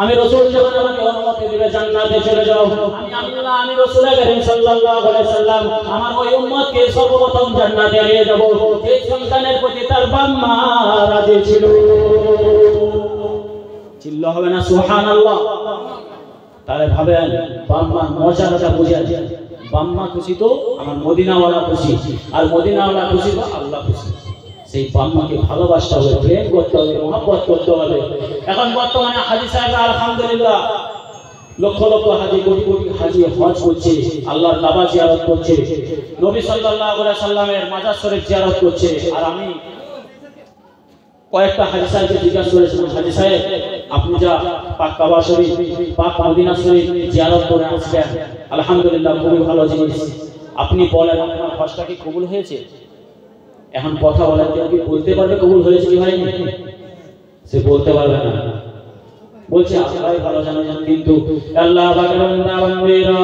Speaker 1: আমি রাসূল যখন আমাকে অনুমতি দিবে জান্নাতে চলে যাও, আমি আল্লাহ, আমি রাসূল করিম সাল্লাল্লাহু আলাইহি সাল্লাম আমার ওই উম্মতকে সর্বপ্রথম জান্নাতে নিয়ে যাব যে সন্তানের প্রতি তার বাবা মা রাজি ছিল। চিল্লা হবে না সুবহানাল্লাহ? তাহলে ভাবেন বাবা মার মর্যাদাটা বুঝে যায়। বাবা মা খুশি তো আমার মদিনাওয়ালা খুশি, আর মদিনাওয়ালা খুশি তো আল্লাহ খুশি। সেই বাম্মাকে ভালোবাসতে হবে, প্রেম করতে হবে, মহব্বত করতে হবে। এখন বর্তমানে হাজী সাহেবরা আলহামদুলিল্লাহ লক্ষ লক্ষ হাজী, কোটি কোটি হাজী হজ করছে, আল্লাহর কাবা জিয়ারত করছে, নবী সাল্লাল্লাহু আলাইহি সাল্লামের মাজার শরীফ জিয়ারত করছে। আর আমি কয়েকটা হাজী সাহেবকে জিজ্ঞাসা করেছিলাম, হাজী সাহেব আপনি যা পাক কাবা শরীফ, পাক মদিনা শরীফ জিয়ারত করে আসবেন, আলহামদুলিল্লাহ খুবই ভালো জিনিস, আপনি বলেন আপনার হজটা কি কবুল হয়েছে? এখন কথা বলেন, কেউ কি বলতে পারবে কবুল হয়েছে কি হয়নি? সে বলতে পারবে না, বলছে আপনারাই ভালো জানেন। কিন্তু আল্লাহ পাকের বান্দা বান্দীরা,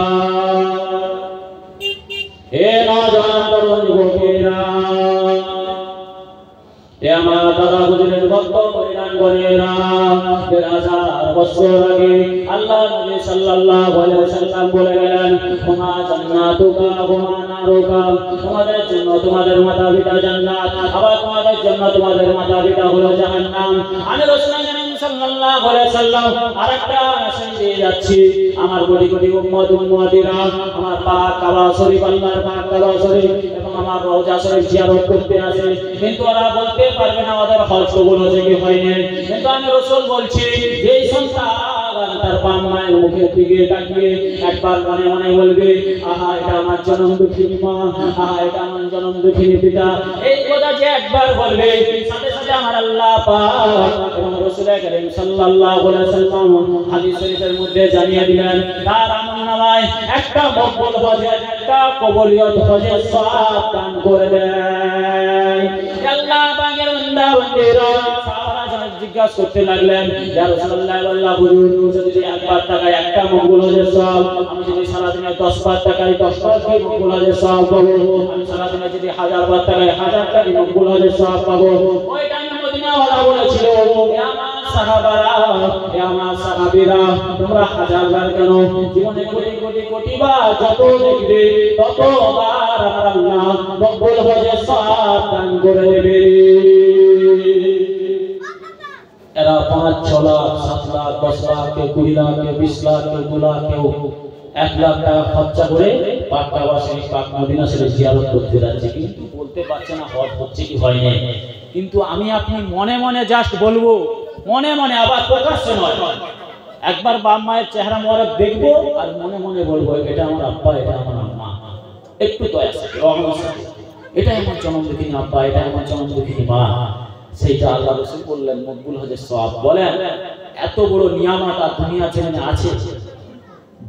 Speaker 1: হে নওজওয়ান তরুণ যুবকেরা, হে আমার দাদা হুজুরের ভক্ত পরিণামগণেরা, 1000 বছর আগে আল্লাহ নবী সাল্লাল্লাহু আলাইহি ওয়াসাল্লাম বলে গেলেন, ওমা জান্নাতুকা ওমা নারুকা, তোমাদের জন্য তোমাদের মাতা পিতা জান্নাত, আবার তোমাদের জন্য তোমাদের মাতা পিতা হলো জাহান্নাম। আমি রাসূল সাল্লাল্লাহু আলাইহি ওয়াসাল্লাম আরেকটা মেসেজ দিয়ে যাচ্ছি, আমার কোটি কোটি উম্মত উম্মতিরা, আমার পাক কাবা শরীফ, আল্লাহর পাক কাবা শরীফ এবং আমার রওজা শরীফ জিয়ারত করতে আসে, কিন্তু ওরা বলতে পারবে না ওদের হজ কবুল হয়েছে কি হয়নি। কিন্তু আমি রাসূল বলছি এই সন্তান তার বাবা মায়ের মুখের দিকে তাকিয়ে একবার মনে মনে বলবে, আহা এটা আমার জনম দুঃখিনী মা, আহা এটা আমার জনম দুঃখিনী পিতা। এই কথা যে একবার বলবে, সাথে সাথে আমার আল্লাহ পাক এবং রাসূল করিম সাল্লাল্লাহু আলাইহি ওয়াসাল্লাম হাদিস শরীফের মধ্যে জানিয়ে দিলেন, তার আমলনামায় একটা মকবুল হজের, একটা কবুলিয়ত হজের সওয়াব দান করে দেয়। আল্লাহ পাকের বান্দা বান্দীরা জিজ্ঞাসা করতে লাগলেন, ইয়া রাসূলুল্লাহ আল্লাহ হুজুর যদি একবার টাকায় একটা মকবুল হজের সওয়াব, আমি যদি সারা দিনে 10 বার টাকায় 10 বার কি মকবুল হজের সওয়াব পাবো, আমি সারা দিনে যদি 1000 বার টাকায় 1000 টাকা মকবুল হজের সওয়াব পাবো। ওই টাইমে মদিনাওয়ালা বলেছিল, হে আমার সাহাবারা, হে আমার সাহাবীরা, তোমরা 1000 বার কেন, জীবনে কোটি কোটি কোটি বার যত দেখবে ততবার আমার আল্লাহ মকবুল হজের সওয়াব দান করে দেবে। এরা 5, 6 লাখ, 7 লাখ, 10 লাখ, কেউ 20 লাখ, কেউ 20 লাখ, কেউ 2 লাখ, কেউ 1 লাখ টাকা খরচা করে পাক কাবা শরীফ, পাক মদিনা শরীফ জিয়ারত করতে যাচ্ছে, কিন্তু বলতে পারছে না হজ হচ্ছে কি হয়নি। কিন্তু আমি আপনি মনে মনে জাস্ট বলবো, মনে মনে, আবার প্রকাশ্যে নয়, একবার বাপ মায়ের চেহারা মোবারক দেখবো আর মনে মনে বলবো এটা আমার আব্বা, এটা আমার আম্মা, একটু দয়া আছে, এটা আমার জনম দুঃখিনী আব্বা, এটা আমার জনম দুঃখিনী মা। সেইটা আল্লাহ রাসূল বললেন মকবুল হজের সওয়াব। বলেন এত বড় নিয়ামত আর দুনিয়া জমিনে আছে,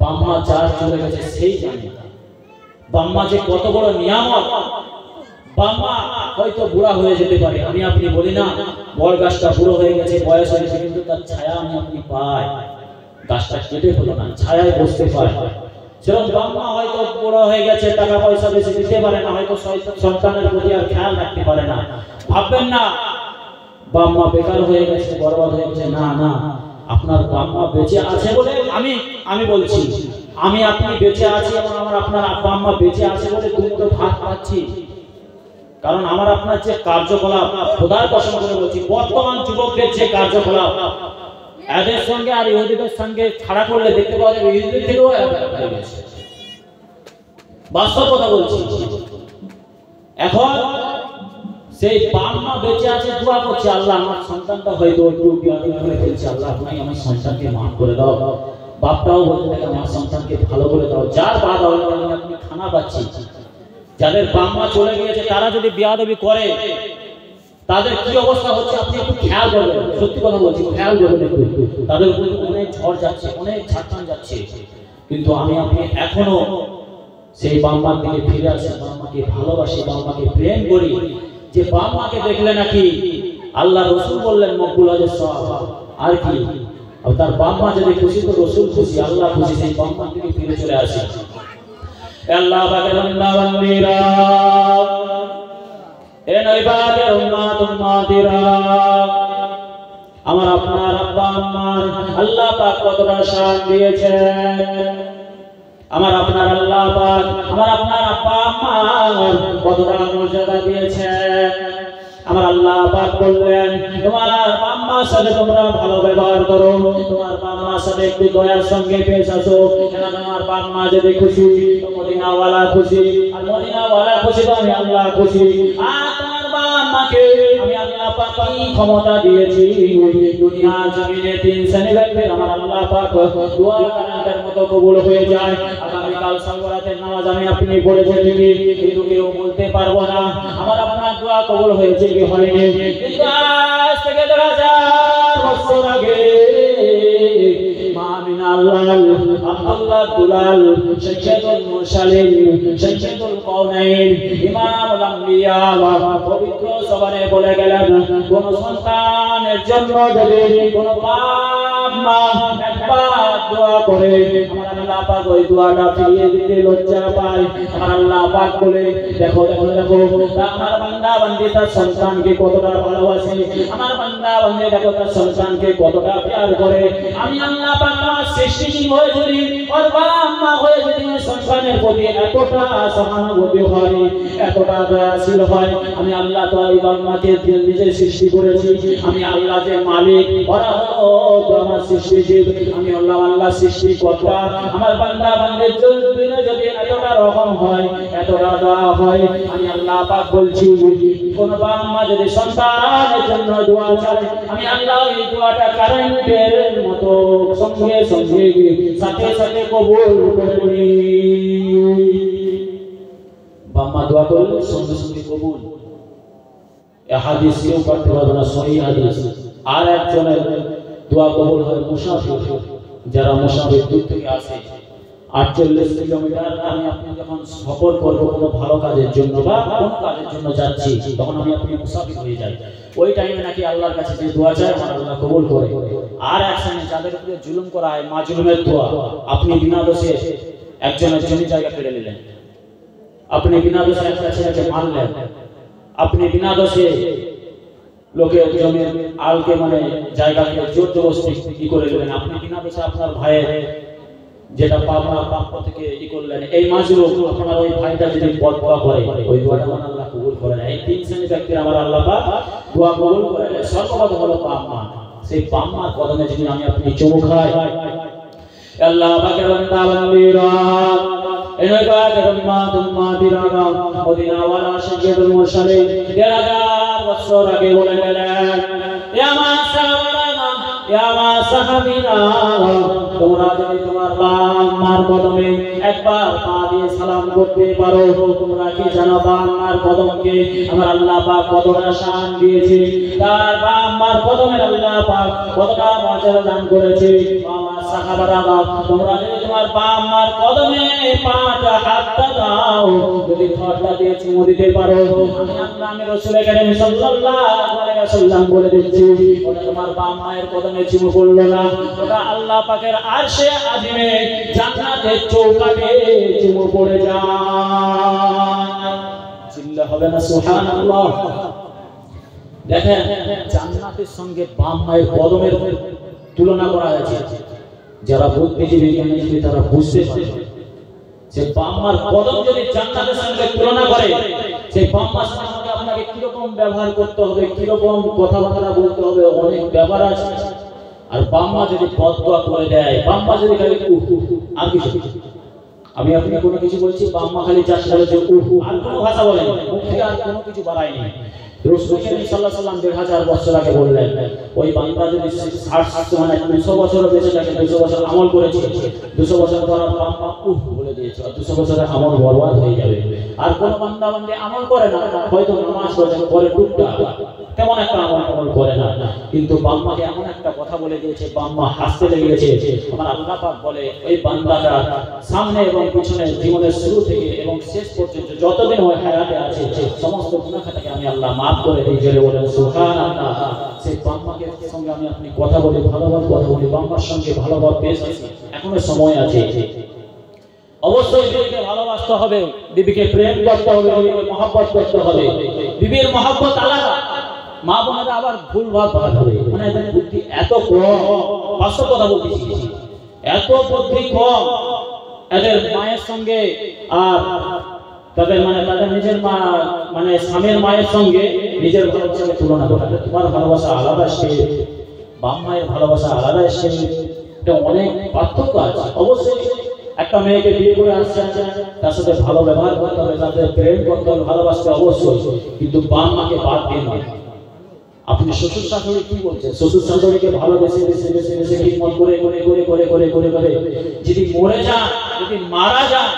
Speaker 1: বাম্মা যার চলে গেছে সেই জানে বাম্মা যে কত বড় নিয়ামত। বাম্মা হয়তো বুড়া হয়ে যেতে পারে, আমি আপনি বলি না বড় গাছটা বুড়ো হয়ে গেছে, বয়স হয়ে গেছে, কিন্তু তার ছায়া আমি আপনি পাই, গাছটা কেটে হলো না, ছায়ায় বসতে পায়। সেরকম বাম্মা হয়তো বড় হয়ে গেছে, টাকা পয়সা বেশি দিতে পারে না, হয়তো সন্তানের প্রতি আর খেয়াল রাখতে পারে না। ভাববেন না বাপ মা বেকার হয়ে গেছে, বরবাদ হয়ে গেছে, না না, আপনার বাপ মা বেঁচে আছে বলে আমি বলছি, আমি আপনি বেঁচে আছি এবং আপনার বাপ মা বেঁচে আছে বলে দুটো ভাত পাচ্ছি। কারণ আমার আপনার যে কার্যকলাপ, খোদার কসম করে বলছি, বর্তমান যুবকদের যে কার্যকলাপ এদের সঙ্গে আর ইহুদিদের সঙ্গে ছাড়া করলে দেখতে পাওয়া যাবে ইহুদিদের থেকেও হয়ে গেছে। বাস্তব কথা বলছি। এখন সেই বাপ মা বেঁচে আছে, দোয়া করছে, আল্লাহ আমার সন্তানটা হয়তো একটু বিয়াদবি করে ফেলছে, আল্লাহ আপনি আমার সন্তানকে মাফ করে দাও। বাপটাও বলতে থাকে আমার সন্তানকে ভালো করে দাও। যার বাপ আপনি খানা পাচ্ছি, যাদের বাপ মা চলে গিয়েছে তারা যদি বিয়াদবি করে তাদের কি অবস্থা হচ্ছে আপনি একটু খেয়াল করবেন। সত্যি কথা বলছি, খেয়াল করবেন একটু। তাদের উপর অনেক ঝড় যাচ্ছে, অনেক ছাড়টান যাচ্ছে, কিন্তু আমি আপনি এখনো সেই বাপ মার দিকে ফিরে আসি, বাপ মাকে ভালোবাসি, বাপ মাকে প্রেম করি। যে বাপ মাকে দেখলে নাকি আল্লাহ রসুল বললেন মকবুল হজের সওয়াব, আর কি তার বাপ মা যদি খুশি তো রসুল খুশি, আল্লাহ খুশি। সেই বাপ মার দিকে ফিরে চলে আসি। আল্লাহ পাকের বান্দা বান্দীরা, এ নবীর উম্মত উম্মতিরা, আমার আপনার আব্বা আম্মার আল্লাহ পাক কতটা শান দিয়েছেন। আমার আপনার আল্লাহ পাক আমার আপনার আব্বা আম্মার কতটা মর্যাদা দিয়েছেন। আমার আল্লাহ পাক বললেন তোমার আম্মার সাথে তোমরা ভালো ব্যবহার করো, তোমার আম্মার সাথে একটু দয়ার সঙ্গে পেশ আসো। কেন তোমার আম্মা যদি খুশি তো মদিনাওয়ালা খুশি, আর মদিনাওয়ালা খুশি তো আমি আল্লাহ খুশি। আর তোমার আম্মাকে আমি আল্লাহ পাক কি ক্ষমতা দিয়েছি, দুনিয়া জমিনে 3 শ্রেণী ব্যক্তির আমার আল্লাহ পাক দোয়া কালামের মতো কবুল হয়ে যায়। আগামী কাল সালাতের নামাজ আমি আপনি পড়েছেন ঠিকই, কিন্তু কেউ বলতে পারবো না আমার আপনার দোয়া কবুল হয়েছে কি হয়নি। কিন্তু আজ থেকে 1000 বছর আগে মা আমিনা আব্দুল্লাহ দুলাল সৈয়দুল মুরসালিন সৈয়দুল কওনাইন ইমামুল আম্বিয়া পবিত্র জবানে বলে গেলেন, কোন সন্তানের জন্য যদি কোন বাপ মা একবার দোয়া করে আমার আল্লাহ পাক ওই দোয়াটা ফিরিয়ে দিতে লজ্জা পায়। আমার আল্লাহ পাক বলে দেখো দেখো দেখো আমার বান্দা বান্দি তার সন্তানকে কতটা ভালোবাসে, আমার বান্দা বান্দি দেখো তার সন্তানকে কতটা প্যার করে। আমি আল্লাহ পাক আমার সৃষ্টি হয়ে যদি ওর বাপ মা হয়ে যদি সন্তানের প্রতি এতটা সহানুভূতি হয়, এতটা দয়াশীল হয়, আমি আল্লাহ তো এই বাপ মাকে নিজে সৃষ্টি করেছি। আমি আল্লাহ যে মালিক, ওরা হলো আমার সৃষ্টিজীব, আমি আল্লাহ সৃষ্টিকর্তা। আমার বান্দা বান্দির জন্য যদি এতটা রকম হয়, এতটা দয়া হয়, আমি আল্লাহ পাক বলছি কোন বাপ মা যদি সন্তানের জন্য দোয়া চায় আমি আল্লাহ এই দোয়াটা কারেন্টের মতো সঙ্গে সঙ্গে সাথে সাথে কবুল করে নিই। বাপ মা দোয়া করলে সঙ্গে সঙ্গে কবুল। এই হাদিস কেউ করতে পারবে না, সহিহ হাদিস। আর একজনের দোয়া কবুল হয় মুসাফির, যারা মুসাফির দূর থেকে আসে 48 কিলোমিটার, আমি আপনি যখন সফর করব কোনো ভালো কাজের জন্য বা কোনো কাজের জন্য যাচ্ছি, তখন আমি আপনি মুসাফির হয়ে যাই। ওই টাইমে নাকি আল্লাহর কাছে যে দোয়া চায় আমার আল্লাহ কবুল করে। আর এক শ্রেণী যাদের উপরে জুলুম করা হয়, মাজলুমের দোয়া, আপনি বিনা দোষে একজনের জমি জায়গা কেড়ে নিলেন, আপনি বিনা দোষে একটা ছেলেকে মারলেন, আপনি বিনা দোষে লোকের জমির আলকে মানে জায়গাকে জোর জবরদস্তি কি করে দিলেন, আপনি বিনা দোষে আপনার ভাইয়ের যেটা পাপ থেকে ই করলেন, এই মাজলুম আপনার ওই ভাইটা যদি বদদোয়া করে ওই দোয়াটা আমার আল্লাহ কবুল করে না। এই 3 শ্রেণীর ব্যক্তি আমার আল্লাহ পাক দোয়া কবুল করে। সর্বপ্রথম হলো বাপ মা। সেই বাপ মার কদমে যদি আমি আপনি চুমু খাই, আল্লাহ পাকের বান্দা বান্দীরা, এনে পাকের উম্মত উম্মতিরা, মদিনাওয়ালা সৈয়দুল মুরসালিন 1000 বছর আগে বলে গেলেন, ইয়া মা সাহাবারা, ইয়া মা সাহাবীরা, তোমরা যদি তোমার বাপ মার কদমে একবার পা দিয়ে সালাম করতে পারো, তোমরা কি জানো বাপ মার কদমকে আমার আল্লাহ পাক কতটা শান দিয়েছে, তার বাপ মার কদমে আল্লাহ পাক কতটা মর্যাদা দান করেছে। আমার সাহাবারা, তোমরা যদি তোমার বাপ মার কদমে পাটা হাতটা দাও, যদি ঠোঁটটা দিয়ে চুমু দিতে পারো, আমি রাসূল কারীম সাল্লাল্লাহু আলাইহি ওয়াসাল্লাম বলে দিচ্ছি, ওটা তোমার বাপ মায়ের কদমে চুমু পড়লো না, ওটা আল্লাহ পাকের আরশে আজিমে জান্নাতের চৌকাঠে চুমু পড়ে যায়। চিল্লা হবে না সুবহানাল্লাহ। দেখেন জান্নাতের সঙ্গে বাম মায়ের কদমের তুলনা করা হয়েছে। যারা বুদ্ধিজীবী জ্ঞানীজীবী তারা বুঝতে পারে যে বাম মার কদম যদি জান্নাতের সঙ্গে তুলনা করে, সেই বাম মার সঙ্গে আপনাকে কিরকম ব্যবহার করতে হবে, কিরকম কথাবার্তা বলতে হবে, অনেক ব্যাপার আছে। আর বাম মা যদি বদদোয়া করে দেয়, বাম মা যদি খালি আর কিছু, আমি আপনি কোনো কিছু বলছি, বাম মা খালি চাষ করে যে আর কোনো ভাষা বলেন, মুখ থেকে আর কোনো কিছু বাড়ায়নি। রাসূল সাল্লাল্লাহু আলাইহি ওয়াসাল্লাম ১৫০০ বছর আগে বললেন, ওই বান্দা যদি ৬০ মানে ২০০ বছর বেঁচে থাকে, ২০০ বছর আমল করেছে, ২০০ বছর পর বাম মা বলে দিয়েছে, ২০০ বছরের আমল বরবাদ হয়ে যাবে। আর কোন বান্দা বান্দি আমল করে না, হয়তো নামাজ পড়ে টুকটাক, তেমন একটা আমল করে না, কিন্তু বাম মাকে এমন একটা কথা বলে দিয়েছে, বাম মা হাসতে লেগে গেছে। আমার আল্লাহ পাক বলে, ওই বান্দাটা সামনে এবং পিছনে জীবনের শুরু থেকে এবং শেষ পর্যন্ত যতদিন ওই হায়াতে আছে, সমস্ত গুনাহ খাতাকে আমি আল্লাহ মাফ করে দিই। জোরে বলেন সুবহানাল্লাহ। সেই বাম মাকে সঙ্গে আমি আপনি কথা বলি, ভালোভাবে কথা বলি, বাম মার সঙ্গে ভালোভাবে পেশ আসি, এখনো সময় আছে। অবশ্যই বিবিকে ভালোবাসতে হবে, বিবিকে প্রেম করতে হবে, বিবিকে মহব্বত করতে হবে। বিবির মহব্বত আলাদা, মা বোনেরা আবার ভুল ভাব ভাবে, মানে এদের বুদ্ধি এত কম, বাস্তব কথা বলতেছি, এত বুদ্ধি কম এদের মায়ের সঙ্গে আর তাদের তাদের নিজের মা মানে স্বামীর মায়ের সঙ্গে নিজের ভালোবাসাকে তুলনা করে। তোমার ভালোবাসা আলাদা স্টেজ, বাম মায়ের ভালোবাসা আলাদা স্টেজ, এটা অনেক পার্থক্য আছে। অবশ্যই একটা মেয়েকে বিয়ে করে আসছে, তার সাথে ভালো ব্যবহার করতে হবে, তার সাথে প্রেম করতে হবে, ভালোবাসতে অবশ্যই, কিন্তু বাম মাকে বাদ দিয়ে নয়। আপনি শ্বশুর শাশুড়ি কি বলছেন, শ্বশুর শাশুড়িকে ভালোবেসে বেশি বেশি বেশি খিদমত করে করে করে করে করে করে করে যদি মরে যান, যদি মারা যান,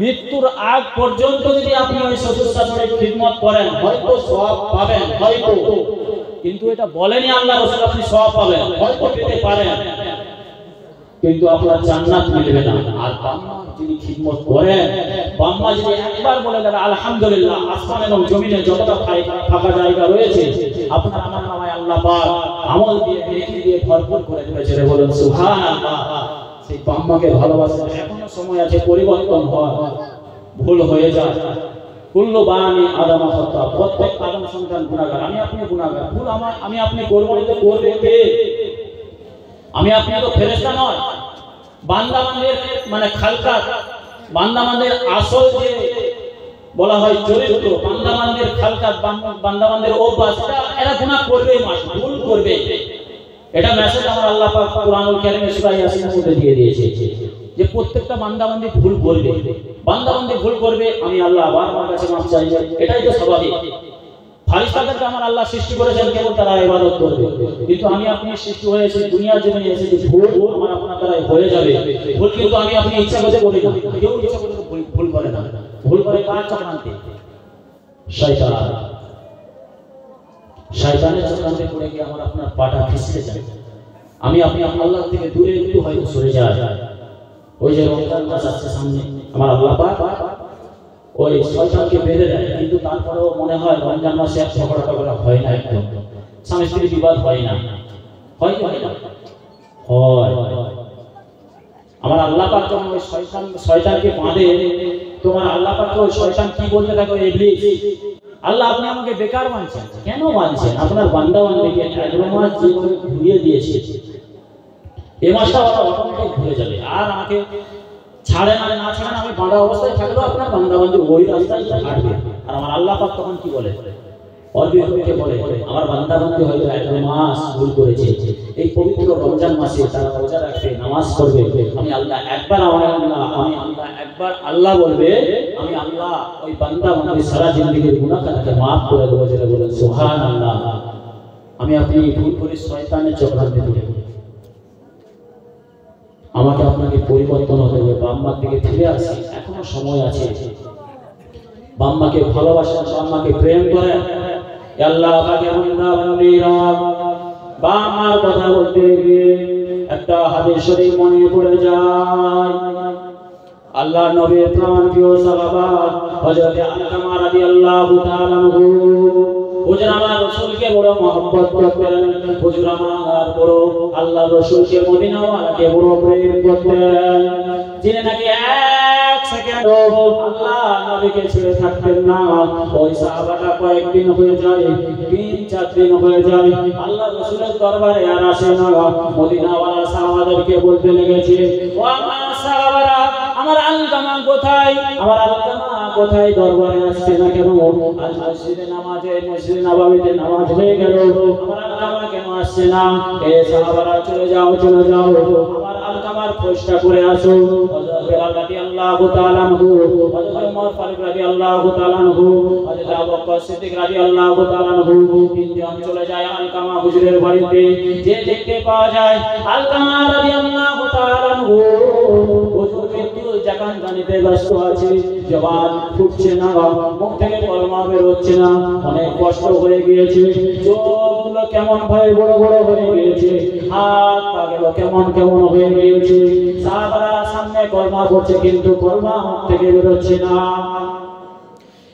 Speaker 1: মৃত্যুর আগ পর্যন্ত যদি আপনি ওই শ্বশুর শাশুড়ির খিদমত করেন, হয়তো সওয়াব পাবেন, হয়তো, কিন্তু এটা বলেনি আল্লাহ রাসূল আপনি সওয়াব পাবেন, হয়তো পেতে পারেন, কিন্তু আপনার জান্নাত মিলবে না। আর বাম্মা যদি খিদমত করেন, বাম্মা যদি একবার বলে দেন আলহামদুলিল্লাহ, আসমান এবং জমিনে যতটা ফাঁকা জায়গা রয়েছে আপনার আমার নামায় আল্লাহ পাক আমল দিয়ে নেকি দিয়ে ভরপুর করে দেবে। জোরে বলুন সুবহানাল্লাহ। সেই বাম্মাকে ভালোবাসেন, এখনো সময় আছে, পরিবর্তন হয়, ভুল হয়ে যায়। কুল্লু বানি আদম খাতা, প্রত্যেক আদম সন্তান গুনাহগার, আমি আপনি গুনাহগার, ভুল আমি আপনি করব না, করবে কে? আমি আপনি তো ফেরেশতা নয়। বান্দাবান্দের খালকাত, বান্দাবান্দের আসল যে বলা হয় চরিত্র, বান্দাবান্দের খালকাত, বান্দাবান্দের অভ্যাস, এরা গুনাহ করবেই, ভুল করবে। এটা মেসেজ আমার আল্লাহ পাক কুরআনুল কারীমে সূরা ইয়াসিনের মধ্যে দিয়ে দিয়েছে যে প্রত্যেকটা বান্দাবান্দি ভুল করবে, বান্দাবান্দি ভুল করবে, আমি আল্লাহ আবার আমার কাছে মাফ চাইবে, এটাই তো স্বাভাবিক। ফারিস্তাদেরকে আমার আল্লাহ সৃষ্টি করেছেন কেবল তারা ইবাদত করবে, কিন্তু আমি আপনি সৃষ্টি হয়েছে দুনিয়ার জন্য এসেছে, ভুল আমার আপনার দ্বারা হয়ে যাবে। ভুল কিন্তু আমি আপনি ইচ্ছা করে করি না, কেউ ইচ্ছা করে ভুল করে না, ভুল করে কার চক্রান্তে? শয়তান। শয়তানের চক্রান্তে পড়ে গিয়ে আমার আপনার পাটা ফিসলে যায়, আমি আপনি আল্লাহ থেকে দূরে একটু হয়তো সরে যায়। ওই যে রমজান মাস আসছে সামনে, আমার আল্লাহ পাক ওই শয়তানকে বেঁধে দেয়, কিন্তু তারপরেও মনে হয় রমজান মাসে এক ঝগড়া টগড়া হয় না, একদম স্বামী স্ত্রী বিবাদ হয় না, হয় কি হয় না? হয়। আমার আল্লাহ পাক যখন ওই শয়তানকে বাঁধে, তোমার আল্লাহ পাক ওই শয়তান কি বলতে থাকে, ইবলিস, আল্লাহ আপনি আমাকে বেকার বানছেন, কেন বানছেন? আপনার বান্দা বান্দিকে 11 মাস যেভাবে ঘুরিয়ে দিয়েছে, এই মাসটা ওরা অটোমেটিক ভুলে যাবে, আর আমাকে ছাড়ে না ছাড়েন, আমি বাঁধা অবস্থায় থাকলেও আপনার বান্দাবান্দি ওই রাস্তায় হাঁটবে। আর আমার আল্লাহ পাক তখন কি বলে, অবিবাহিতকে বলে, আমার বান্দাবান্দি হয়তো 11 মাস ভুল করেছে, এই পবিত্র রমজান মাসে তারা রোজা রাখবে, নামাজ পড়বে, আমি আল্লাহ একবার আল্লাহ বলবে, আমি আল্লাহ ওই বান্দাবান্দি সারা জিন্দেগীর গুনাহ খাতাকে মাফ করে দেবো। যেটা বলেন সুবহানাল্লাহ। আমি আপনি ভুল করে শয়তানের চক্রান্তে পড়ে, আমাকে আপনাকে পরিবর্তন হতে হবে, বাম্মার দিকে ফিরে আসি, এখনো সময় আছে। বাম্মাকে ভালোবাসেন, বাম্মাকে প্রেম করেন। আল্লাহ পাকে বান্দাবান্দিরা বাম্মার কথা বলতে গিয়ে একটা হাদিস শরীফ মনে পড়ে যায়। আল্লাহ নবীর প্রাণপ্রিয় সাহাবা হযরত আলকামা রাদিয়াল্লাহু তাআলা আনহু, হুজুর আমার রাসূলকে বড় মহব্বত করতেন, হুজুর আমার বড় আল্লাহ রাসূলকে মদিনাওয়ালাকে বড় প্রেম করতেন, যিনি নাকি 1 সেকেন্ড আল্লাহ নবীকে ছেড়ে থাকতেন না। ওই সাহাবাটা কয়েকদিন হয়ে যায়, 3-4 দিন হয়ে যায়, আল্লাহ রাসূলের দরবারে আর আসে না। মদিনাওয়ালা সাহাবাদেরকে বলতে লেগেছে, ও আমার সাহাবারা, আমার আলকামা কোথায়, আমার আলকামা কোথায়, দরবারে আসছে না কেন? আজ মসজিদে নামাজে, মসজিদে নববীতে নামাজ হয়ে গেল, আমার আলকামা কেন আসছে না? এ সাহাবারা চলে যাও, চলে যাও, আমার আলকামার খোঁজটা করে আসো। হযরত বেলাল রাদিয়াল্লাহু তাআলা আনহু, হযরত ওমর ফারুক রাদিয়াল্লাহু তাআলা আনহু, হযরত আবু বকর সিদ্দিক রাদিয়াল্লাহু তাআলা আনহু তিনজন চলে যায় আলকামা হুজুরের বাড়িতে। যে দেখতে পাওয়া যায় আলকামা রাদিয়াল্লাহু তাআলা আনহু হুজুর মৃত্যুর জাকানদানিতে ব্যস্ত আছে, জবান ফুটছে না, মুখ থেকে কলমা বের হচ্ছে না, অনেক কষ্ট হয়ে গিয়েছে, চোখগুলো কেমন ভাবে বড় বড় হয়ে গিয়েছে, হাত পা গুলো কেমন কেমন হয়ে গিয়েছে। সাহাবারা সামনে কলমা পড়ছে কিন্তু কলমা মুখ থেকে বের হচ্ছে না।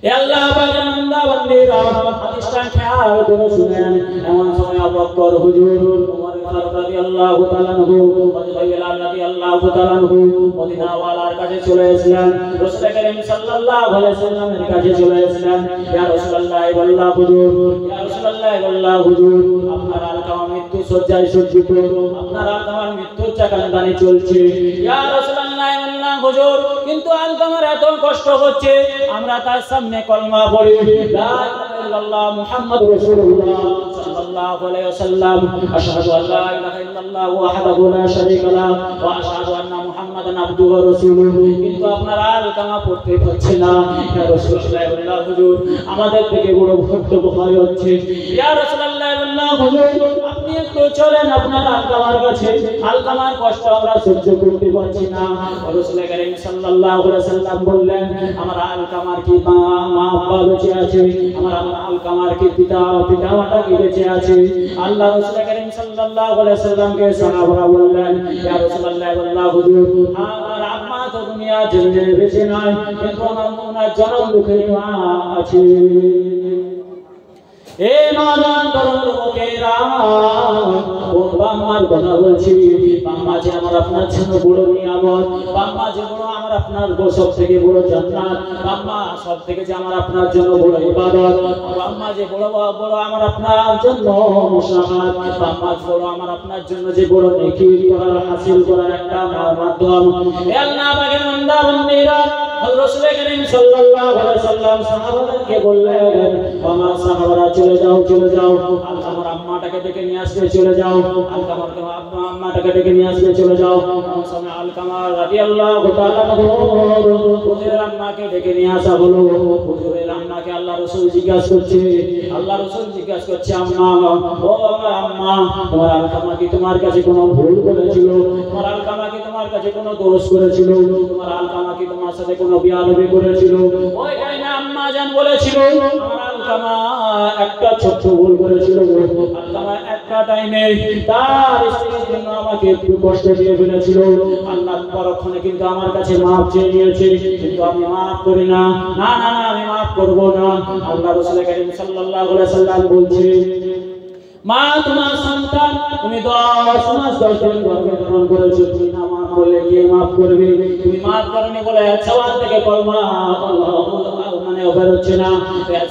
Speaker 1: এ আল্লাহ পাকের বান্দা বান্দীরা, হাদিসটা খেয়াল করে শুনেন। এমন সময় আবু বকর হুজুর, ওমর ফারুক রাদিয়াল্লাহু তাআলা আনহু, হযরত বেলাল রাদিয়াল্লাহু তাআলা আনহু মদিনাওয়ালার কাছে চলে এসেছেন। রাসূল করিম সাল্লাল্লাহু আলাইহি ওয়াসাল্লামের কাছে চলে এসেছেন। ইয়া রাসূলুল্লাহ ওয়াল্লাহ হুজুর, ইয়া রাসূলুল্লাহ ওয়াল্লাহ হুজুর, আপনার আলকামা মৃত্যু শয্যায় সজ্জিত, আপনার আলকামার মৃত্যুর চাকানদানি চলছে। ইয়া রাসূলুল্লাহ ওয়াল্লাহ হুজুর, কিন্তু আলকামার এত কষ্ট হচ্ছে, আমরা তার সামনে কলমা পড়ি, লা ইলাহা ইল্লাল্লাহ মুহাম্মাদুর রাসূলুল্লাহ সাল্লাল্লাহু আলাইহি ওয়াসাল্লাম, আশহাদু আল্লা ইলাহা ইল্লাল্লাহ ওয়াহদাহু লা শারীকা লাহু ওয়া আশহাদু আন্না মুহাম্মাদান আবদুহু ওয়া রাসূলুহু, কিন্তু আপনারা আলকামা পড়তে পারছে না। ইয়া রাসূলুল্লাহ ওয়াল্লাহ হুজুর, আমাদের থেকে বড় ভক্ত ভয় হচ্ছে। ইয়া রাসূলুল্লাহ ওয়াল্লাহ হুজুর, আপনি একটু চলেন আপনার আলকামার কাছে, আলকামার কষ্ট আমরা সহ্য করতে পারছি না। রাসূল করিম সাল্লাল্লাহু আলাইহি ওয়াসাল্লাম বললেন, আমার আলকামার কি মা আব্বা বেঁচে আছে, আমার আলকামার কি পিতা মাতা কি বেঁচে আছে? আল্লাহ রাসূল করিম সাল্লাল্লাহু আলাইহি ওয়াসাল্লামকে সাহাবারা বললেন, ইয়া রাসূলুল্লাহ ওয়াল্লাহ হুজুর, আমার আম্মা তো দুনিয়া জেনে বেঁচে নাই, কিন্তু আমার ওনার জনম দুঃখের মা আছে। এ নওজোয়ান তরুণ লোকেরা, ও বাম্মার কথা বলছি, বাম্মা যে আমার আপনার জন্য বড় নিয়ামত, বাম্মা যে বড় আমার আপনার সব থেকে বড় জান্নাত, বাম্মা সব থেকে যে আমার আপনার জন্য বড় ইবাদত, বাম্মা যে বড় বড় আমার আপনার জন্য মুসাহাদ, বাম্মা বড় আমার আপনার জন্য যে বড় নেকি করার হাসিল করার একটা মাধ্যম। এ আল্লাহ পাকের বান্দা বান্দীরা, রাসূল করিম সাল্লাল্লাহু আলাইহি ওয়াসাল্লাম সাহাবাদেরকে বললেন, আমার সাহাবারা চলে যাও, চলে যাও, আলকামার আম্মাটাকে ডেকে নিয়ে আসবে, চলে যাও, আলকামার আম্মাটাকে ডেকে নিয়ে আসবে, চলে যাও। এমন সময় আলকামা রাদিয়াল্লাহু তাআলা হুজুরের আম্মাকে ডেকে নিয়ে আসা হলো। হুজুরের আম্মাকে আল্লাহ রাসূল জিজ্ঞাসা করছে, আল্লাহ রাসূল জিজ্ঞাসা করছে, আম্মা, ও আমার আম্মা, তোমার আলকামা কি তোমার কাছে কোনো ভুল করেছিল? তোমার আলকামা কি তোমার কাছে কোনো দোষ করেছিল? তোমার আলকামা কি তোমার সাথে কোনো বিয়াদবি করেছিল? ওই টাইমে আম্মা জান বলেছিল, আমার আলকামা একটা ছোট্ট ভুল করেছিল। আলকামা একটা টাইমে তার স্ত্রীর জন্য আমাকে একটু কষ্ট দিয়ে ফেলেছিল, আল্লাহ পরক্ষণে কিন্তু আমার কাছে মাফ চেয়ে নিয়েছে, কিন্তু আমি মাফ করি না, না না না, আমি মাফ করব না। আল্লাহ রাসূল করিম সাল্লাল্লাহু আলাইহি ওয়াসাল্লাম বলছে, মা তোমার সন্তান তুমি 10 মাস 10 দিন গর্ভে ধারণ করেছো, তুমি না মাফ করলে কে মাফ করবে? তুমি মাফ করনি বলে জবান থেকে কলমা মানে বের হচ্ছে না,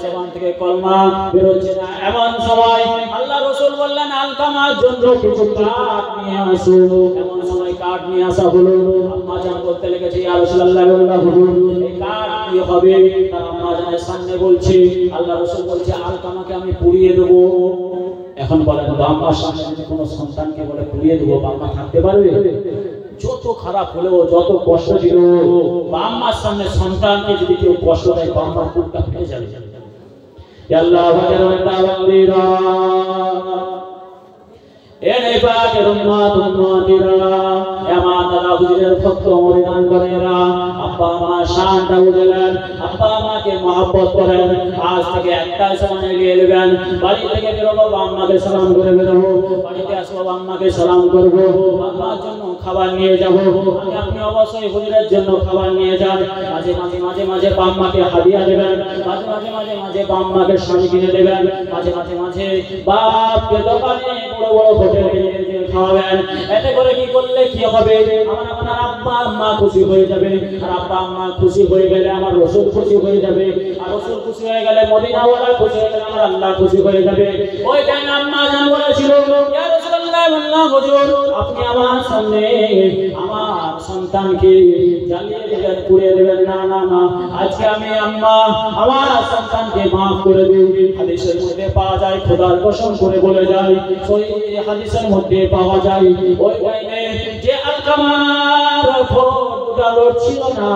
Speaker 1: জবান থেকে কলমা বের হচ্ছে না। এমন সময় আল্লাহ রাসূল বললেন, আলকামার জন্য কিছু কাঠ নিয়ে আসো। এমন সময় কাঠ নিয়ে আসা হলো। আম্মা জান বলতে লেগেছে, ইয়া রাসূলুল্লাহ ওয়াল্লাহ হুজুর, এই কাঠ কি হবে? তার আম্মা জানের সামনে বলছে, আল্লাহ রাসূল বলছে, আলকামাকে আমি পুড়িয়ে দেব। এখন বলেন, বাম্মার সামনে যদি কোনো সন্তানকে বলে পুড়িয়ে দেবো, বাম্মা থাকতে পারবে? যত খারাপ হলেও, যত কষ্ট দিল, বাম্মার সামনে সন্তানকে যদি কেউ কষ্ট দেয়, বাম্মার বুকটা ফেটে যাবে। আল্লাহ পাকের বান্দা বান্দীরা, এনে পাকের উম্মত উম্মতিরা, আমার দাদা হুজুরের ভক্ত মুরিদান করেরা, আব্বা মা শানটা বুঝলেন, আব্বা মাকে মহব্বত করেন। আজ থেকে একটা সময় নিয়ে নেবেন, বাড়ি থেকে বেরোবো, আম্মাকে সালাম করে বেরোবো, বাড়িতে আসবো, আম্মাকে সালাম করবো, আম্মার জন্য খাবার নিয়ে যাবো। আপনি অবশ্যই হুজুরের জন্য খাবার নিয়ে যান। মাঝে মাঝে মাঝে মাঝে আম্মাকে হাদিয়া দেবেন, মাঝে মাঝে মাঝে মাঝে আম্মাকে শাড়ি কিনে দেবেন, মাঝে মাঝে মাঝে বাপকে দোকানে বড় বড় হোটেলে খাওয়াবেন। এতে করে কি করলে কি হবে, আমার আপনার আব্বা আম্মা খুশি হয়ে যাবে, আর আব্বা আম্মা খুশি হয়ে গেলে আমার রাসূল খুশি হয়ে যাবে, আর রাসূল খুশি হয়ে গেলে মদিনাওয়ালা খুশি হয়ে গেলে আমার আল্লাহ খুশি হয়ে যাবে। ওই টাইমে আম্মা জান বলেছিল, ইয়া রাসূলুল্লাহ আল্লাহ হুজুর, আপনি আমার সামনে আমার সন্তানকে জ্বালিয়ে দেবেন, পুড়িয়ে দেবেন, না না না, আজকে আমি আম্মা আমার সন্তানকে মাফ করে দিই। হাদিসের মধ্যে পাওয়া যায়, খোদার কসম করে বলে যায়, সহিহ হাদিসের মধ্যে পাওয়া যায়, ওই টাইমে যে আলকামার ঠোঁটটা লড়ছিল না,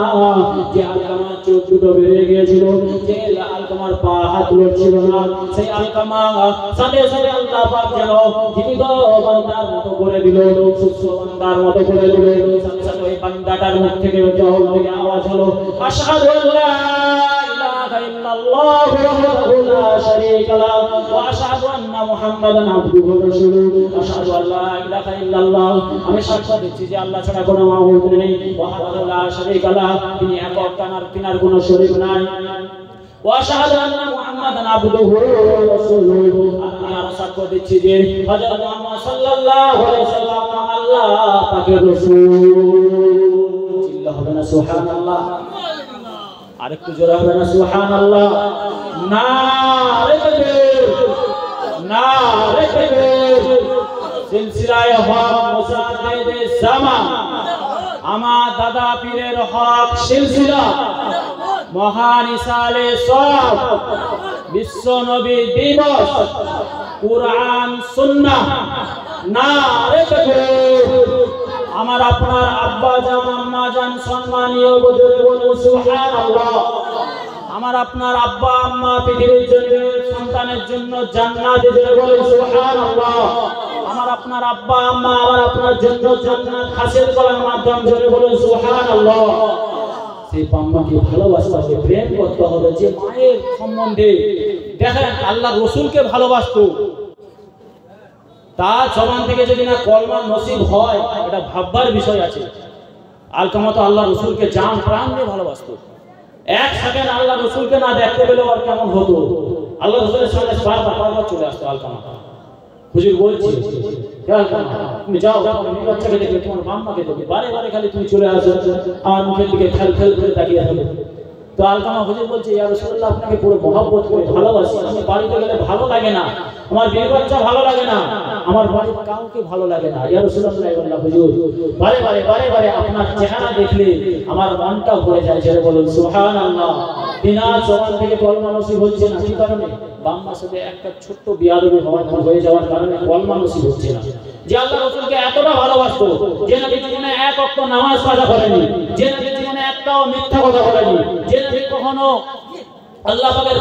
Speaker 1: যে আলকামার চোখ দুটো বেরিয়ে গিয়েছিল, যে আলকামার পা হাত লড়ছিল না, সেই আলকামা সাথে সাথে আল্লাহ পাক যেন জীবিত বান্দার মতো করে দিল, সুস্থ বান্দার মতো করে দিল। সাথে সাথে ওই বান্দাটার মুখ থেকে জহর থেকে আওয়াজ হলো, আশহাদু আল্লা ইলাহা ইল্লাল্লাহু ওয়াহদাহু লা শারীকা লাহু ওয়া আশহাদু আন্না মুহাম্মাদান আবদুহু ওয়া রাসূলুহু। আশহাদু আল্লা ইলাহা ইল্লাল্লাহ, আমি সাক্ষ্য দিচ্ছি যে আল্লাহ ছাড়া কোনো মাবুদ নেই, ওয়াহদাহু লা শারীকা লাহু, তিনি একক, তিনার কোনো শরীক নাই, ওয়া আশহাদু আন্না মুহাম্মাদান আবদুহু ওয়া রাসূলুহু, আমি আরো সাক্ষ্য দিচ্ছি যে হযরত মুহাম্মদ সাল্লাল্লাহু আলাইহি ওয়াসাল্লাম আল্লাহ পাকের রাসূল। চিল্লা হবে না সুবহানাল্লাহ? আরেকটু জোরে হবে না সুবহানাল্লাহ? নারে তাকবীর, নারে তাকবীর। সিলসিলায়ে হক মুজাদ্দিদে জামান, আমার দাদা পীরের হক সিলসিলা, মহান ইসালে সব, বিশ্ব নবী দিবস, কুরআন সুন্নাহ, নারে তাকবীর। আমার আপনার আব্বা জান আম্মা জান সম্মানীয় বুজুর্গ বলুন সুবহানাল্লাহ। আমার আপনার আব্বা আম্মা পৃথিবীর জন্য সন্তানের জন্য জান্নাত দিতে বলুন সুবহানাল্লাহ। আমার আপনার আব্বা আম্মা আমার আপনার জন্য জান্নাত হাসিল করার মাধ্যম জোরে বলুন সুবহানাল্লাহ। সেই আম্মাকে ভালোবাসতে হবে, প্রেম করতে হবে। যে মায়ের সম্বন্ধে দেখেন আল্লাহ রাসূলকে ভালোবাসতো, তার জবান থেকে যদি না কলমা নসিব হয়, এটা ভাববার বিষয় আছে। আলকামা তো আল্লাহ রাসূলকে জান প্রাণ দিয়ে ভালোবাসতো। এক সেকেন্ড আল্লাহ রাসূলকে না দেখতে পেলে আর কেমন হতো। আল্লাহ রাসূলের সামনে বারবার চলে আসতো আলকামা। হুজুর বলছি, আলকামা তুমি যাও, তুমি বাচ্চাকে দেখবে, তোমার আম্মাকে দেখবে, বারে বারে খালি তুমি চলে আসো, আমার মুখের দিকে খেল খেল করে তাকিয়ে থাকো। তো আলকামা হুজুর বলছে, ইয়া রাসূলুল্লাহ আপনাকে পুরো মহব্বত করে ভালোবাসি, আমি বাড়িতে গেলে ভালো লাগে না, আমার বিয়ে বাচ্চা ভালো লাগে না, আমার বাড়ির কাউকে ভালো লাগে না। ইয়া রাসূলুল্লাহ হুজুর বারে বারে আপনার চেহারা দেখলে আমার মনটা ভরে যায়। জোরে বলুন সুবহানাল্লাহ। দিনার জবান থেকে কলমা নসিব হচ্ছে না, কি কারণে? বাম্মার সাথে একটা ছোট্ট বিয়াদবি হয়ে যাওয়ার কারণে কলমা নসিব হচ্ছে না। যে আল্লাহ রাসূলকে এতটা ভালোবাসতো, যে নবী জীবনে এক ওয়াক্ত নামাজ কাজা করেনি, যে নবী জীবনে একটাও মিথ্যা কথা বলেনি, যে নবী কখনো আল্লাহ পাকের